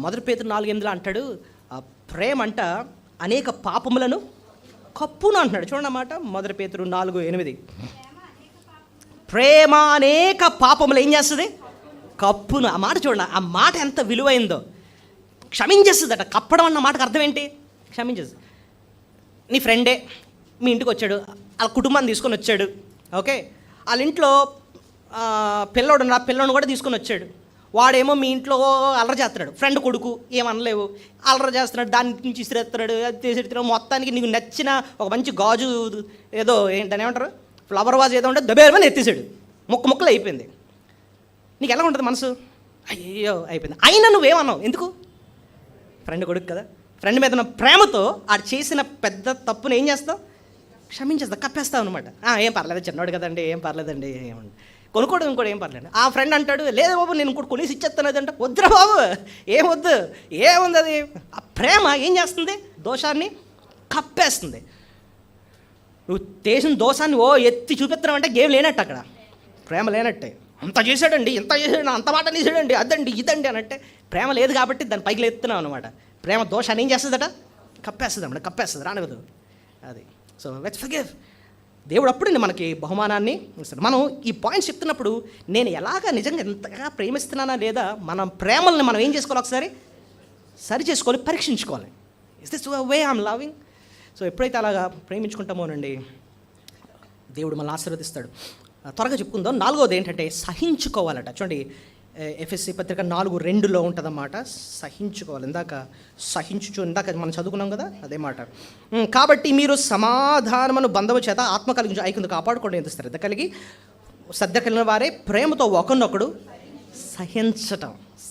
1 పేతురు 4:8 అంటాడు, ప్రేమ అంట అనేక పాపములను కప్పును అంటున్నాడు. చూడండి అన్నమాట, 1 పేతురు 4:8. ప్రేమ అనేక పాపములు ఏం చేస్తుంది? కప్పును. ఆ మాట చూడండి, ఆ మాట ఎంత విలువైందో. క్షమించేస్తుందట. కప్పడం అన్న మాటకు అర్థం ఏంటి? క్షమించేస్తుంది. నీ ఫ్రెండే మీ ఇంటికి వచ్చాడు, వాళ్ళ కుటుంబాన్ని తీసుకొని వచ్చాడు, ఓకే, వాళ్ళ ఇంట్లో పిల్లోడు కూడా తీసుకొని వచ్చాడు. వాడేమో మీ ఇంట్లో అల్లరి చేస్తున్నాడు, ఫ్రెండ్ కొడుకు ఏమనలేవు, అల్లరి చేస్తున్నాడు, దాని నుంచి ఇసిరేస్తున్నాడు, అది తీసిస్తున్నాడు. మొత్తానికి నీకు నచ్చిన ఒక మంచి గాజు ఏదో దాన్ని ఏమంటారు, ఫ్లవర్ వాజ్ ఏదో ఉంటే దబేరమని ఎత్తేసాడు, ముక్కలు అయిపోయింది. నీకు ఎలా ఉంటుంది మనసు? అయ్యో అయిపోయింది. అయినా నువ్వేమన్నావు? ఎందుకు? ఫ్రెండ్ కొడుకు కదా, ఫ్రెండ్ మీద ఉన్న ప్రేమతో ఆడు చేసిన పెద్ద తప్పును ఏం చేస్తావు? క్షమించేస్తావు, కప్పేస్తావు అనమాట. ఏం పర్లేదు, చిన్నవాడు కదండి, ఏం పర్లేదండి, ఏమండి కొనుక్కోవడం ఇంకోటి ఏం పర్లేదు. ఆ ఫ్రెండ్ అంటాడు, లేదు బాబు నేను ఇంకోటి కొనేసి ఇచ్చేస్తాను అంటే, వద్దురా బాబు ఏమొద్దు, ఏముంది అది. ఆ ప్రేమ ఏం చేస్తుంది? దోషాన్ని కప్పేస్తుంది. నువ్వు చేసిన దోషాన్ని ఎత్తి చూపిస్తున్నావు అంటే గేమ్ లేనట్టు, అక్కడ ప్రేమ లేనట్టే. అంత చేశాడండి, ఇంత చేశాడు, అంత మాట చేశాడండి, అదండి ఇదండి అనంటే ప్రేమ లేదు కాబట్టి దాన్ని పైకి లేస్తున్నావు అనమాట. ప్రేమ దోషాన్ని ఏం చేస్తుందట? కప్పేస్తుంది అన్నమాట, కప్పేస్తుంది, రానివ్వదు అది. So let's forgive. దేవుడు అప్పుడు మనకి బహుమానాన్ని ఇస్తాడు. మనం ఈ పాయింట్స్ చెప్తున్నప్పుడు నేను ఎలాగా నిజంగా ఎంతగా ప్రేమిస్తున్నానా లేదా, మన ప్రేమల్ని మనం ఏం చేసుకోవాలి? ఒకసారి సరి చేసుకోవాలి, పరీక్షించుకోవాలి. Is this way I'm loving? So ఎప్పుడైతే అలాగా ప్రేమించుకుంటామోనండి దేవుడు మనల్ని ఆశీర్వదిస్తాడు. త్వరగా చెప్పుకుందాం. 4వది ఏంటంటే సహించుకోవాలట. చూడండి, ఎఫెసీ పత్రిక 4:2 ఉంటుందన్నమాట. సహించుకోవాలి. ఇందాక మనం చదువుకున్నాం కదా, అదే మాట. కాబట్టి మీరు సమాధానమును బంధము చేత ఆత్మ కలిగి ఐక్యత కాపాడుకోండి, ఎంత శ్రద్ధ కలిగి కలిగిన వారే ప్రేమతో ఒకరినొకడు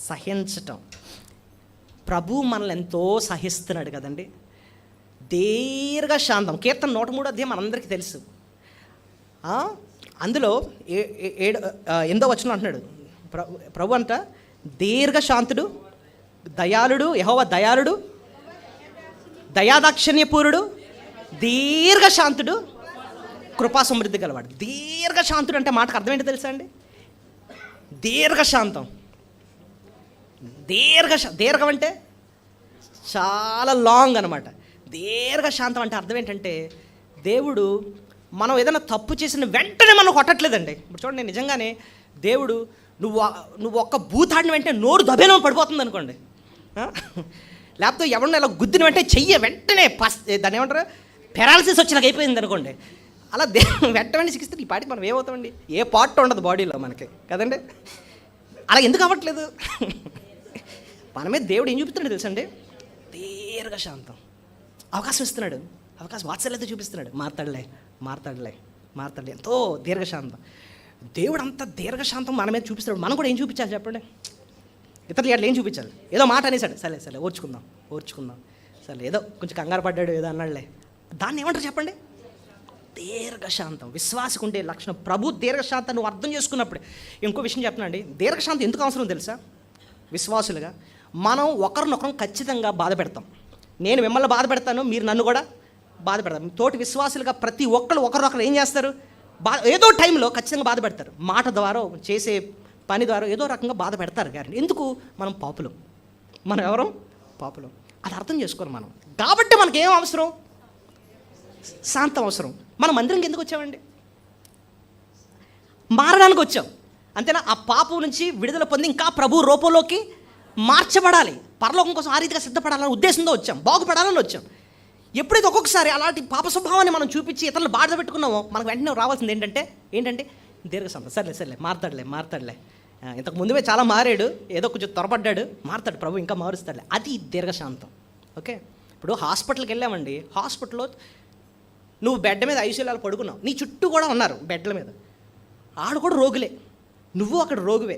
సహించటం. ప్రభు మనల్ని ఎంతో సహిస్తున్నాడు కదండి. దీర్ఘశాంతం, కీర్తన 103 మనందరికీ తెలుసు. అందులో 8వ వచనం అంటున్నాడు, ప్రభు అంట దీర్ఘశాంతుడు, దయాళుడు, యెహోవా దయాళుడు, దయాదాక్షిణ్యపూరుడు, దీర్ఘశాంతుడు, కృపా సమృద్ధి గలవాడు. దీర్ఘశాంతుడు అంటే మాటకు అర్థం ఏంటో తెలుసా అండి? దీర్ఘశాంతం. దీర్ఘం అంటే చాలా లాంగ్ అనమాట. దీర్ఘశాంతం అంటే అర్థం ఏంటంటే, దేవుడు మనం ఏదైనా తప్పు చేసిన వెంటనే మనం కొట్టట్లేదండి. ఇప్పుడు చూడండి, నిజంగానే దేవుడు నువ్వు ఒక్క భూతాడిని వెంటనే నోరు దబేనం పడిపోతుంది అనుకోండి, లేకపోతే ఎవరిని ఇలా గుద్దిన వెంటనే దాన్ని ఏమంటారు, పెరాలసిస్ వచ్చినాక అయిపోయింది అనుకోండి. అలా వెంటనే శిక్షిస్తే ఈ పాటికి మనం ఏమవుతామండి? ఏ పార్ట్ ఉండదు బాడీలో మనకి కదండి. అలా ఎందుకు అవ్వట్లేదు? మన మీద దేవుడు ఏం చూపిస్తున్నాడు తెలుసండి? దీర్ఘశాంతం. అవకాశం ఇస్తున్నాడు, వాత్సల్యత చూపిస్తున్నాడు. మారతాడులే ఎంతో దీర్ఘశాంతం. దేవుడు అంత దీర్ఘశాంతం మన మీద చూపిస్తాడు. మనం కూడా ఏం చూపించాలి చెప్పండి? ఇతరులు అట్లా ఏం చూపించాలి? ఏదో మాట అనేసాడు, సరే ఓర్చుకుందాం, సరే ఏదో కొంచెం కంగారు పడ్డాడు, ఏదో అన్నాడులే, దాన్ని ఏమంటారు చెప్పండి? దీర్ఘశాంతం. విశ్వాసకు ఉండే లక్షణం. ప్రభు దీర్ఘశాంతం నువ్వు అర్థం చేసుకున్నప్పుడు. ఇంకో విషయం చెప్పనండి, దీర్ఘశాంతం ఎందుకు అవసరం తెలుసా? విశ్వాసులుగా మనం ఒకరినొకరం ఖచ్చితంగా బాధ పెడతాం. నేను మిమ్మల్ని బాధ పెడతాను, మీరు నన్ను కూడా బాధ పెడతాం. తోటి విశ్వాసులుగా ప్రతి ఒక్కరు ఒకరినొకరు ఏం చేస్తారు? ఏదో టైంలో ఖచ్చితంగా బాధ పెడతారు. మాట ద్వారా, చేసే పని ద్వారా ఏదో రకంగా బాధ పెడతారు. గారి ఎందుకు? మనం పాపులం. మనం ఎవరం? పాపులం. అది అర్థం చేసుకోరు మనం. కాబట్టి మనకేం అవసరం? శాంతం అవసరం. మనం మందిరంకి ఎందుకు వచ్చామండి? మారడానికి వచ్చాం, అంతేనా? ఆ పాపం నుంచి విడుదల పొంది ఇంకా ప్రభు రూపంలోకి మార్చబడాలి, పరలోకం కోసం ఆ రీతిగా సిద్ధపడాలనే ఉద్దేశంతో వచ్చాం, బాగుపడాలని వచ్చాం. ఎప్పుడైతే ఒక్కొక్కసారి అలాంటి పాప స్వభావాన్ని మనం చూపించి ఇతరులు బాధ పెట్టుకున్నామో, మనకు వెంటనే రావాల్సింది ఏంటంటే దీర్ఘశాంతం. సర్లే మారతాడులే. ఇంతకు ముందువే చాలా మారాడు, ఏదో కొంచెం త్వరపడ్డాడు, మారతాడు ప్రభు, ఇంకా మారుస్తాడులే. అది దీర్ఘశాంతం. ఓకే. ఇప్పుడు హాస్పిటల్కి వెళ్ళామండి, హాస్పిటల్లో నువ్వు బెడ్ మీద ఐసీయూలో పడుకున్నావు, నీ చుట్టూ కూడా ఉన్నారు బెడ్ల మీద, ఆడు కూడా రోగులే, నువ్వు అక్కడ రోగువే.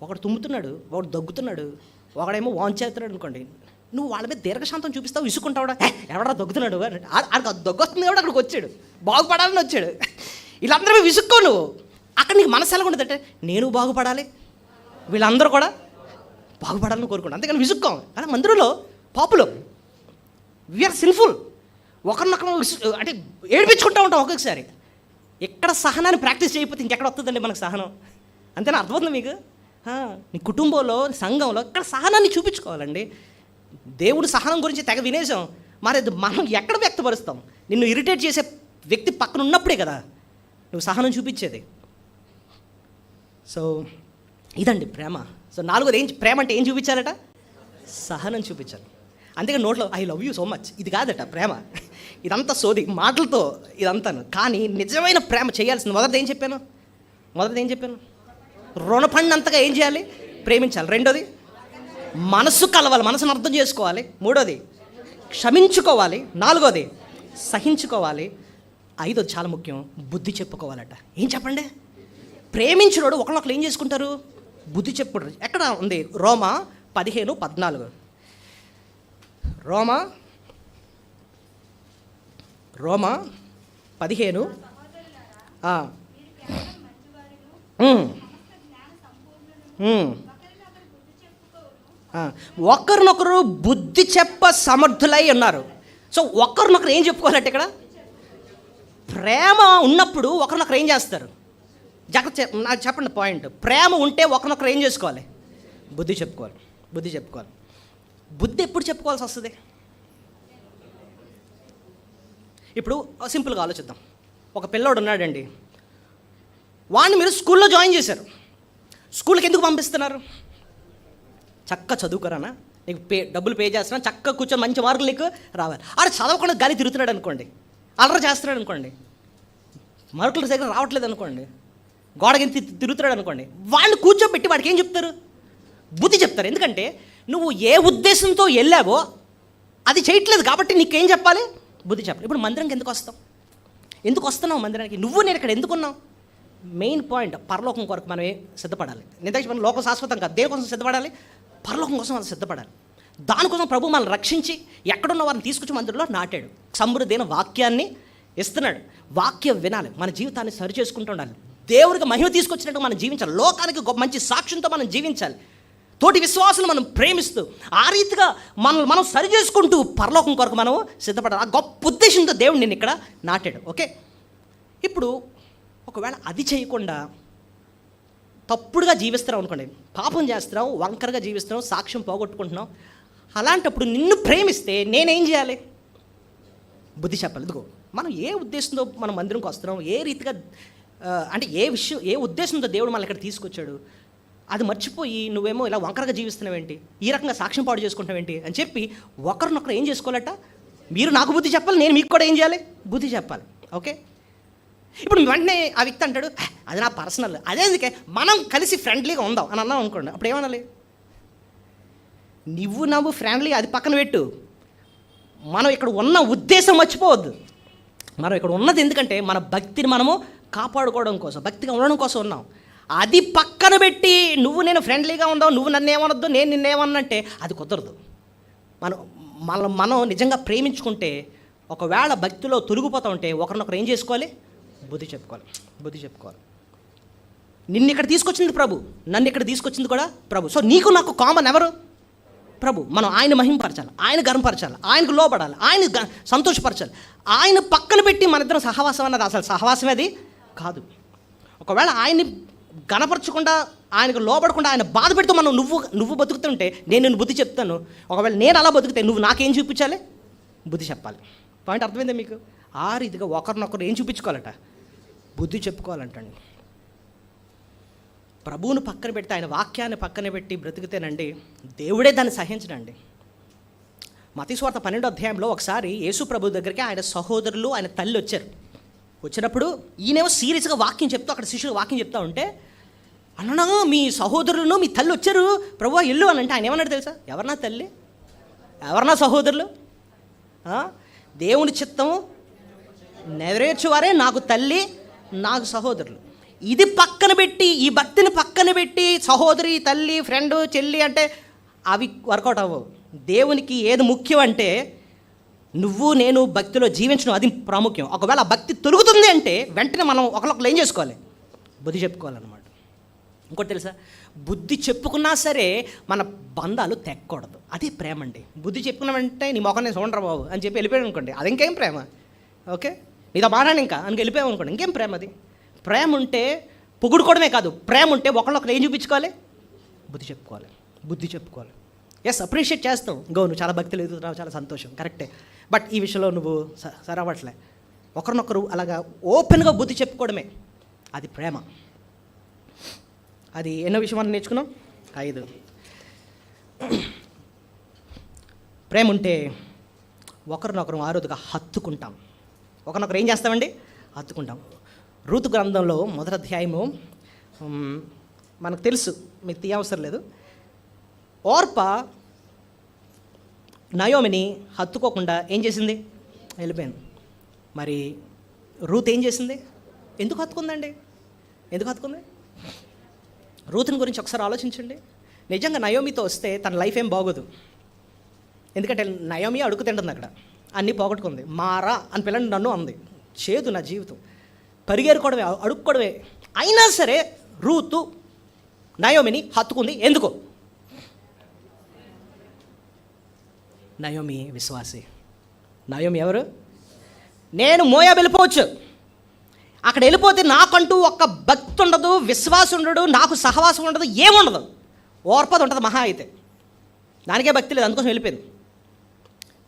ఒకడు తుమ్ముతున్నాడు, ఒకడు దగ్గుతున్నాడు, ఒకడేమో వాంచేస్తున్నాడు అనుకోండి, నువ్వు వాళ్ళ మీద దీర్ఘశాంతం చూపిస్తావు, విసుకుంటావుడా, ఎవడా దగ్గుతున్నాడు, ఆడికి దగ్గు వస్తుంది కాబట్టి అక్కడికి వచ్చాడు, బాగుపడాలని వచ్చాడు. వీళ్ళందరూ విసుక్కో నువ్వు. అక్కడ నీకు మనసు ఎలా ఉండదంటే, నేను బాగుపడాలి, వీళ్ళందరూ కూడా బాగుపడాలని కోరుకుంటాను, అంతేకాని విసుక్కోం. కానీ మందిరంలో పాపులు, వీఆర్ సిన్ఫుల్. ఒకరినొకరు అంటే ఏడిపించుకుంటూ ఉంటాం ఒక్కొక్కసారి. ఎక్కడ సహనాన్ని ప్రాక్టీస్ చేయకపోతే ఇంకెక్కడ వస్తుందండి మనకు సహనం? అంతేనా? అర్థమవుతుంది మీకు? నీ కుటుంబంలో, సంఘంలో ఇక్కడ సహనాన్ని చూపించుకోవాలండి. దేవుడు సహనం గురించి తెగ వినేసాం, మరి మనం ఎక్కడ వ్యక్తపరుస్తాం? నిన్ను ఇరిటేట్ చేసే వ్యక్తి పక్కన ఉన్నప్పుడే కదా నువ్వు సహనం చూపించేది. సో ఇదండి ప్రేమ. సో 4వది ప్రేమ అంటే ఏం చూపించాలట? సహనం చూపించాలి. అందుకే నోట్లో I love you so much ఇది కాదట ప్రేమ. ఇదంతా సోది మాటలతో ఇదంతాను. కానీ నిజమైన ప్రేమ చేయాల్సింది మొదటిది ఏం చెప్పాను? రుణపడినంతగా ఏం చేయాలి? ప్రేమించాలి. 2వది మనసు కలవాలి, మనసును అర్థం చేసుకోవాలి. 3వది క్షమించుకోవాలి. 4వది సహించుకోవాలి. 5వది చాలా ముఖ్యం, బుద్ధి చెప్పుకోవాలట. ఏం చెప్పండి? ప్రేమించినోడు ఒకళ్ళొకరు ఏం చేసుకుంటారు? బుద్ధి చెప్పుకుంటారు. ఎక్కడ ఉంది? రోమా 15:14. రోమా 15. ఒకరినొకరు బుద్ధి చెప్ప సమర్థులై ఉన్నారు. సో ఒకరినొకరు ఏం చెప్పుకోవాలంటే ఇక్కడ ప్రేమ ఉన్నప్పుడు ఒకరినొకరు ఏం చేస్తారు? జాగ్రత్త, నాకు చెప్పండి పాయింట్. ప్రేమ ఉంటే ఒకరినొకరు ఏం చేసుకోవాలి? బుద్ధి చెప్పుకోవాలి. బుద్ధి ఎప్పుడు చెప్పుకోవాల్సి వస్తుంది? ఇప్పుడు సింపుల్గా ఆలోచిద్దాం. ఒక పిల్లోడు ఉన్నాడండి, వాడిని మీరు స్కూల్లో జాయిన్ చేశారు. స్కూల్కి ఎందుకు పంపిస్తున్నారు? చక్కగా చదువుకోరానా, నీకు డబ్బులు పే చేస్తున్నా, చక్కగా కూర్చొని మంచి మార్కులు నీకు రావాలి. ఆడు చదవకుండా గాలి తిరుగుతున్నాడు అనుకోండి, అల్లరి చేస్తున్నాడు అనుకోండి, మరొకరి దగ్గర రావట్లేదు అనుకోండి, గోడకి తిరుగుతున్నాడు అనుకోండి, వాడిని కూర్చోబెట్టి వాడికి ఏం చెప్తారు? బుద్ధి చెప్తారు. ఎందుకంటే నువ్వు ఏ ఉద్దేశంతో వెళ్ళావో అది చేయట్లేదు కాబట్టి నీకేం చెప్పాలి? బుద్ధి చెప్పాలి. ఇప్పుడు మందిరానికి ఎందుకు వస్తాం? ఎందుకు వస్తున్నావు మందిరానికి? నువ్వు నేను ఇక్కడ ఎందుకున్నావు? మెయిన్ పాయింట్, పరలోకం కొరకు మనమే సిద్ధపడాలి. నిజంగా మనం లోకం శాశ్వతం కాదు, దేనికోసం సిద్ధపడాలి? పరలోకం కోసం మనం సిద్ధపడాలి. దానికోసం ప్రభు మనల్ని రక్షించి ఎక్కడున్న వారిని తీసుకొచ్చి మందిరంలో నాటాడు. సమృద్ధైన వాక్యాన్ని ఇస్తున్నాడు. వాక్యం వినాలి, మన జీవితాన్ని సరి చేసుకుంటూ ఉండాలి, దేవుడికి మహిమ తీసుకొచ్చినట్టు మనం జీవించాలి, లోకానికి గొప్ప మంచి సాక్ష్యంతో మనం జీవించాలి, తోటి విశ్వాసులు మనం ప్రేమిస్తూ ఆ రీతిగా మనం సరి చేసుకుంటూ పరలోకం కొరకు మనం సిద్ధపడాలి. ఆ గొప్ప ఉద్దేశంతో దేవుడు నేను ఇక్కడ నాటాడు. ఓకే, ఇప్పుడు ఒకవేళ అది చేయకుండా తప్పుడుగా జీవిస్తున్నాం అనుకోండి, పాపం చేస్తున్నాం, వంకరగా జీవిస్తున్నాం, సాక్ష్యం పోగొట్టుకుంటున్నాం, అలాంటప్పుడు నిన్ను ప్రేమిస్తే నేనేం చేయాలి? బుద్ధి చెప్పాలి. ఇదిగో మనం ఏ ఉద్దేశంతో మనం మందిరంకి వస్తున్నాం, ఏ రీతిగా అంటే ఏ ఉద్దేశంతో దేవుడు మనల్ని ఇక్కడ తీసుకొచ్చాడు, అది మర్చిపోయి నువ్వేమో ఇలా వంకరగా జీవిస్తున్నావేంటి, ఈ రకంగా సాక్ష్యం పాడు చేసుకుంటావేంటి అని చెప్పి ఒకరినొకరు ఏం చేసుకోవాలట? మీరు నాకు బుద్ధి చెప్పాలి, నేను మీకు కూడా ఏం చేయాలి? బుద్ధి చెప్పాలి. ఓకే, ఇప్పుడు వెంటనే ఆ వ్యక్తి అంటాడు, అది నా పర్సనల్, అదేందుకే మనం కలిసి ఫ్రెండ్లీగా ఉందాం అని అన్నాం అనుకోండి, అప్పుడు ఏమనాలి? నువ్వు ఫ్రెండ్లీ అది పక్కన పెట్టు, మనం ఇక్కడ ఉన్న ఉద్దేశం మర్చిపోవద్దు. మనం ఇక్కడ ఉన్నది ఎందుకంటే మన భక్తిని మనము కాపాడుకోవడం కోసం, భక్తిగా ఉండడం కోసం ఉన్నాం. అది పక్కన పెట్టి నువ్వు నేను ఫ్రెండ్లీగా ఉందాం, నువ్వు నన్ను ఏమనొద్దు, నేను నిన్నేమన్నంటే అది కుదరదు. మనం నిజంగా ప్రేమించుకుంటే, ఒకవేళ భక్తిలో తొలగిపోతూ ఉంటే ఒకరినొకరు ఏం చేసుకోవాలి? బుద్ధి చెప్పుకోవాలి. నిన్ను ఇక్కడ తీసుకొచ్చింది ప్రభు, నన్ను ఇక్కడ తీసుకొచ్చింది కూడా ప్రభు. సో నీకు నాకు కామన్ ఎవరు? ప్రభు. మనం ఆయన మహింపరచాలి, ఆయన గర్వపరచాలి, ఆయనకు లోపడాలి, ఆయన సంతోషపరచాలి. ఆయన పక్కన పెట్టి మన ఇద్దరం సహవాసం అన్నది అసలు సహవాసమే అది కాదు. ఒకవేళ ఆయన్ని గణపరచకుండా, ఆయనకు లోపడకుండా, ఆయన బాధ పెడుతూ మనం నువ్వు బతుకుతుంటే నేను నిన్ను బుద్ధి చెప్తాను. ఒకవేళ నేను అలా బతుకుతే నువ్వు నాకేం చూపించాలి? బుద్ధి చెప్పాలి. పాయింట్ అర్థమైందా మీకు? ఆ రీతిగా ఒకరినొకరు ఏం చూపించుకోవాలట? బుద్ధి చెప్పుకోవాలంటండి. ప్రభువును పక్కన పెడితే, ఆయన వాక్యాన్ని పక్కన పెట్టి బ్రతికితేనండి దేవుడే దాన్ని సహించడండి. మత్తయి సువార్త 12వ అధ్యాయంలో ఒకసారి యేసు ప్రభు దగ్గరికి ఆయన సహోదరులు, ఆయన తల్లి వచ్చినప్పుడు ఈయనేమో సీరియస్గా వాక్యం చెప్తూ, అక్కడ శిష్యులు వాక్యం చెప్తా ఉంటే, అన్నా మీ సహోదరులను మీ తల్లి వచ్చారు ప్రభువా ఇల్లు అని అంటే ఆయన ఏమన్నాడు తెలుసా? ఎవరన్నా తల్లి, ఎవరన్నా సహోదరులు? దేవుని చిత్తము నెరవేర్చువారే నాకు తల్లి, నాకు సహోదరులు. ఇది పక్కన పెట్టి, ఈ భక్తిని పక్కన పెట్టి సహోదరి, తల్లి, ఫ్రెండ్, చెల్లి అంటే అవి వర్కౌట్ అవ్వవు. దేవునికి ఏది ముఖ్యం అంటే నువ్వు నేను భక్తిలో జీవించడం, అది ప్రాముఖ్యం. ఒకవేళ ఆ భక్తి తొలుగుతుంది అంటే వెంటనే మనం ఒకరికొకరు ఏం చేసుకోవాలి? బుద్ధి చెప్పుకోవాలన్నమాట. ఇంకోటి తెలుసా, బుద్ధి చెప్పుకున్నా సరే మన బంధాలు తెక్కకూడదు. అదే ప్రేమ అండి. బుద్ధి చెప్పుకున్న వెంటనే నీ మొఖం నేను చూడరా బాబు అని చెప్పి వెళ్ళిపోయాడు అనుకోండి, అది ఇంకేం ప్రేమ? ఓకే, నీతో మాట్లాడి ఇంకా అని వెళ్ళిపోయావు అనుకోండి, ఇంకేం ప్రేమ అది? ప్రేమ ఉంటే పొగుడుకోవడమే కాదు, ప్రేమ ఉంటే ఒకళ్ళొకరు ఏం చూపించుకోవాలి? బుద్ధి చెప్పుకోవాలి. ఎస్, అప్రిషియేట్ చేస్తాం, నువ్వు చాలా భక్తి లేదు, చాలా సంతోషం, కరెక్టే, బట్ ఈ విషయంలో నువ్వు సరవట్లే. ఒకరినొకరు అలాగా ఓపెన్గా బుద్ధి చెప్పుకోవడమే అది ప్రేమ. అది ఎన్నో విషయం మనం నేర్చుకున్నాం? 5. ప్రేమ ఉంటే ఒకరినొకరు ఆరోగ్యంగా హత్తుకుంటాం. ఒకరినొకరు ఏం చేస్తామండి? హత్తుకుంటాం. రూతు గ్రంథంలో 1వ అధ్యాయము మనకు తెలుసు, మీకు తీయవసరం లేదు. ఓర్ప నయోమిని హత్తుకోకుండా ఏం చేసింది? వెళ్ళిపోయింది. మరి రూత్ ఏం చేసింది? ఎందుకు హత్తుకుందండి? ఎందుకు హత్తుకుంది? రూతుని గురించి ఒకసారి ఆలోచించండి. నిజంగా నయోమితో వస్తే తన లైఫ్ ఏం బాగోదు. ఎందుకంటే నయోమి అడుగు తింటుంది, అక్కడ అన్నీ పోగొట్టుకుంది. మారా అని పిల్లని నన్ను అంది. చేదు నా జీవితం, పరిగెరుకోవడమే, అడుక్కోవడమే. అయినా సరే రూతు నయోమిని హత్తుకుంది. ఎందుకు? నయోమి విశ్వాసి. నయోమి ఎవరు? నేను మోయాబు వెళ్ళిపోవచ్చు, అక్కడ వెళ్ళిపోతే నాకంటూ ఒక్క భక్తి ఉండదు, విశ్వాసం ఉండడు, నాకు సహవాసం ఉండదు, ఏముండదు. ఓర్పది ఉంటుంది మహా అయితే, దానికే భక్తి లేదు, అందుకోసం వెళ్ళిపోయింది.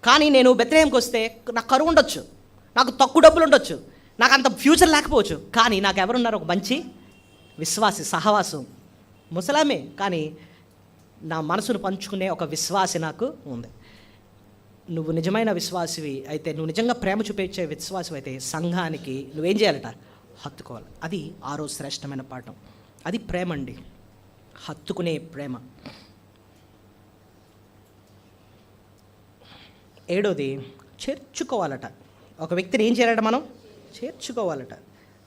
కానీ నేను బెత్లెహేంకి వస్తే నాకు కరువు ఉండొచ్చు, నాకు తక్కువ డబ్బులు ఉండొచ్చు, నాకు అంత ఫ్యూచర్ లేకపోవచ్చు, కానీ నాకు ఎవరున్నారు? ఒక మంచి విశ్వాసి, సహవాసం. ముసలామే కానీ నా మనసును పంచుకునే ఒక విశ్వాసి నాకు ఉంది. నువ్వు నిజమైన విశ్వాసివి అయితే, నువ్వు నిజంగా ప్రేమ చూపించే విశ్వాసివి అయితే సంఘానికి నువ్వేం చేయాలట? హత్తుకోవాలి. అది ఆరో శ్రేష్టమైన పాఠం. అది ప్రేమ అండి, హత్తుకునే ప్రేమ. ఏడోది చేర్చుకోవాలట. ఒక వ్యక్తిని ఏం చేయాలట? మనం చేర్చుకోవాలట.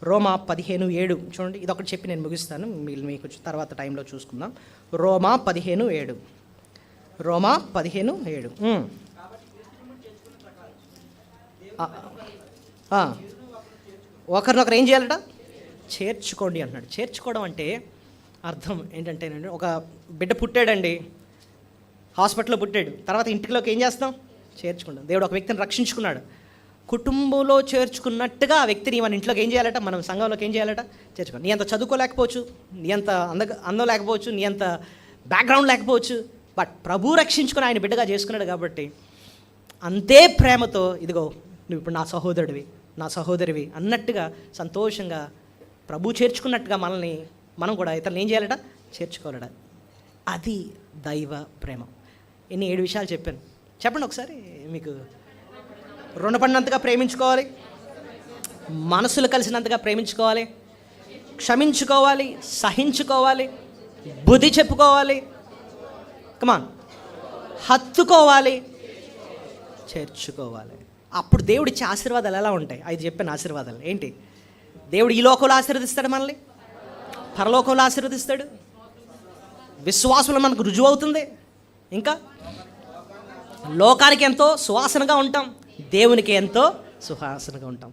రోమా 15:7 చూడండి. ఇది ఒకటి చెప్పి నేను ముగిస్తాను, మీకు తర్వాత టైంలో చూసుకుందాం. రోమా 15:7. రోమా 15:7. ఒకరినొకరు ఏం చేయాలట? చేర్చుకోండి అంటున్నాడు. చేర్చుకోవడం అంటే అర్థం ఏంటంటే, ఒక బిడ్డ పుట్టాడండి, హాస్పిటల్లో పుట్టాడు, తర్వాత ఇంటిలోకి ఏం చేస్తాం? చేర్చుకుంటాం. దేవుడు ఒక వ్యక్తిని రక్షించుకున్నాడు, కుటుంబంలో చేర్చుకున్నట్టుగా ఆ వ్యక్తిని మన ఇంట్లోకి ఏం చేయాలట? మనం సంఘంలోకి ఏం చేయాలట? చేర్చుకోండి. నీ అంత చదువుకోలేకపోవచ్చు, నీ అంత అందం లేకపోవచ్చు, నీ అంత బ్యాక్గ్రౌండ్ లేకపోవచ్చు, బట్ ప్రభు రక్షించుకుని ఆయన బిడ్డగా చేసుకున్నాడు కాబట్టి అంతే ప్రేమతో ఇదిగో నువ్వు ఇప్పుడు నా సహోదరుడివి, నా సహోదరివి అన్నట్టుగా సంతోషంగా ప్రభు చేర్చుకున్నట్టుగా మనల్ని మనం కూడా ఇతరులు ఏం చేయాలట? చేర్చుకోవాలట. అది దైవ ప్రేమ. ఎన్ని 7 విషయాలు చెప్పాను. చెప్పండి ఒకసారి. మీకు రుణపడినంతగా ప్రేమించుకోవాలి, మనసులు కలిసినంతగా ప్రేమించుకోవాలి, క్షమించుకోవాలి, సహించుకోవాలి, బుద్ధి చెప్పుకోవాలి, కమాన్, హత్తుకోవాలి, చేర్చుకోవాలి. అప్పుడు దేవుడిచ్చే ఆశీర్వాదాలు ఎలా ఉంటాయి? 5 చెప్పిన ఆశీర్వాదాలు ఏంటి? దేవుడు ఈ లోకంలో ఆశీర్వదిస్తాడు, మనల్ని పరలోకంలో ఆశీర్వదిస్తాడు, విశ్వాసంలో మనకు రుజువు అవుతుంది, ఇంకా లోకానికి ఎంతో సువాసనగా ఉంటాం, దేవునికి ఎంతో సువాసనగా ఉంటాం.